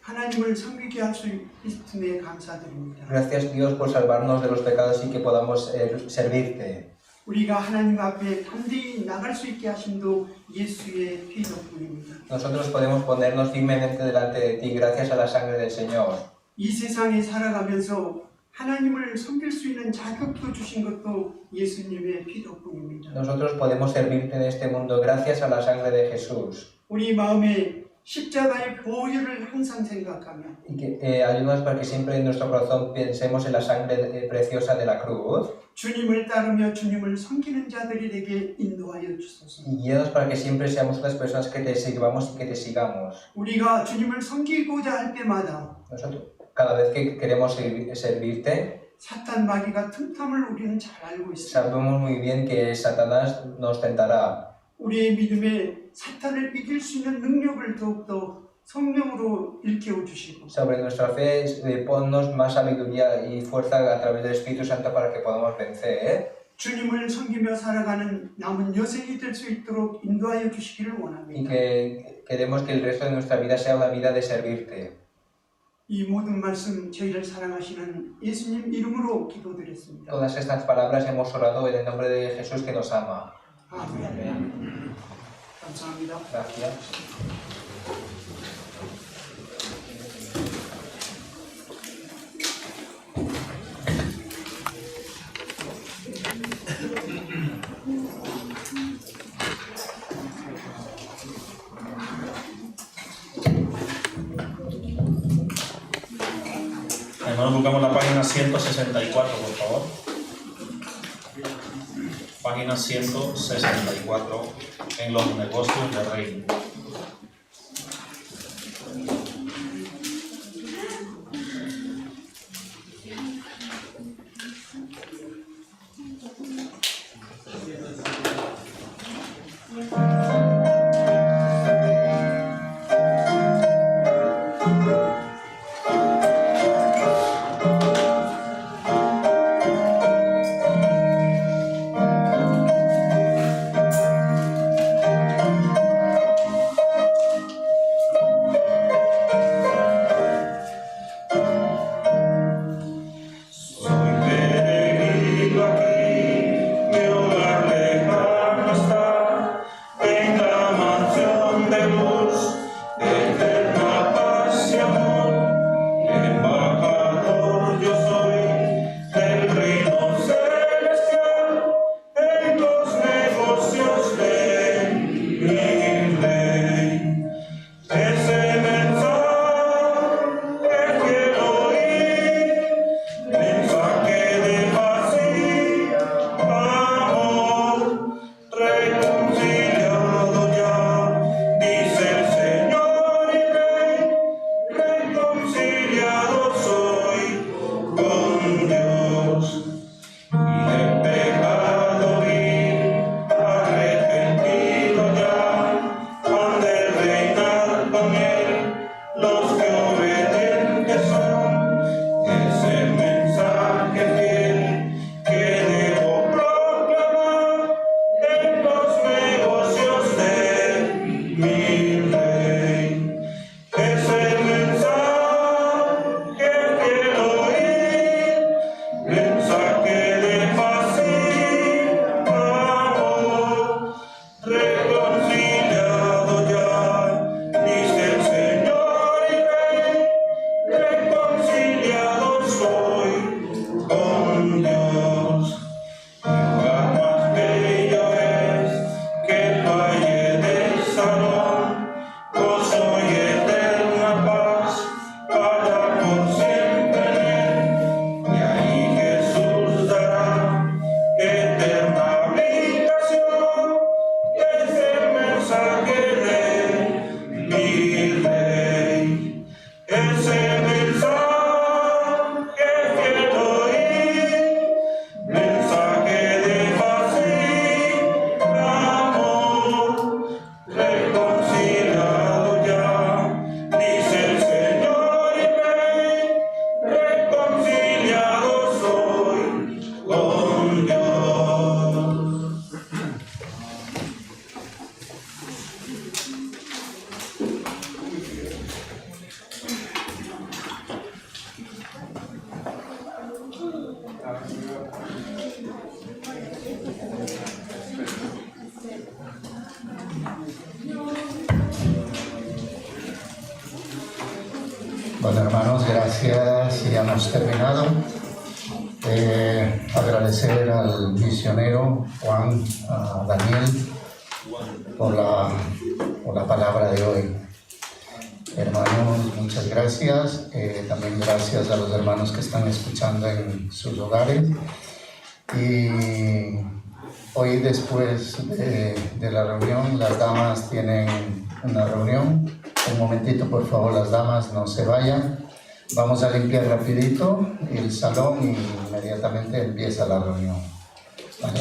하나님을 섬기게 할 수 있음에 감사드립니다. Gracias Dios por salvarnos de los pecados y que podamos servirte. 우리가 하나님 앞에 담대히 나갈 수 있게 하심도 예수의 피 덕분입니다. Nosotros podemos ponernos firmemente delante de ti gracias a la sangre del Señor. 이 세상에 살아가면서 하나님을 섬길 수 있는 자격도 주신 것도 예수님의 피 덕분입니다. Nosotros podemos servirte en este mundo gracias a la sangre de Jesús. 우리 마음에 십자가의 보혈을 항상 생각하며 Y que ayúdanos para que siempre en nuestro corazón pensemos en la sangre preciosa de la cruz. 주님을 따르며 주님을 섬기는 자들이 되게 인도하여 주소서. Y guíanos para que siempre seamos unas personas que te sirvamos y que te sigamos. 우리가 주님을 섬기고자 할 때마다 Nosotros, cada vez que queremos servirte, 사탄 마귀가 틈탐을 우리는 잘 알고 있습니다. sabemos muy bien que Satanás nos tentará. 우리의 믿음에 사탄을 이길 수 있는 능력을 더욱더 성령으로 일깨워 주시고 Sobre nuestra fe, ponnos más sabiduría y fuerza a través del Espíritu Santo para que podamos vencer. 주님을 섬기며 살아가는 남은 여생이 될 수 있도록 인도하여 주시기를 y 원합니다. que queremos que el resto de nuestra vida sea una vida de servirte. 이 모든 말씀 저희를 사랑하시는 예수님 이름으로 기도드렸습니다. Todas estas palabras hemos orado en el nombre de Jesús que nos ama. 아멘. 감사합니다. Gracias. Hermanos, buscamos la página 164, por favor. Página 164, en los negocios de reino. Bueno, hermanos, gracias. Ya hemos terminado. Agradecer al misionero Juan Daniel por la palabra de hoy. Hermanos, muchas gracias. También gracias a los hermanos que están escuchando en sus hogares. Y hoy, después de la reunión, las damas tienen una reunión. Un momentito, por favor, las damas, no se vayan. Vamos a limpiar rapidito el salón y inmediatamente empieza la reunión. ¿Vale?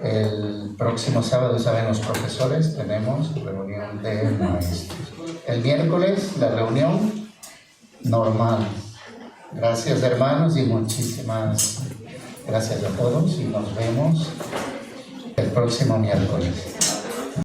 El próximo sábado, saben los profesores, tenemos reunión de maestros. El miércoles, la reunión normal. Gracias, hermanos, y muchísimas Gracias a todos y nos vemos el próximo miércoles.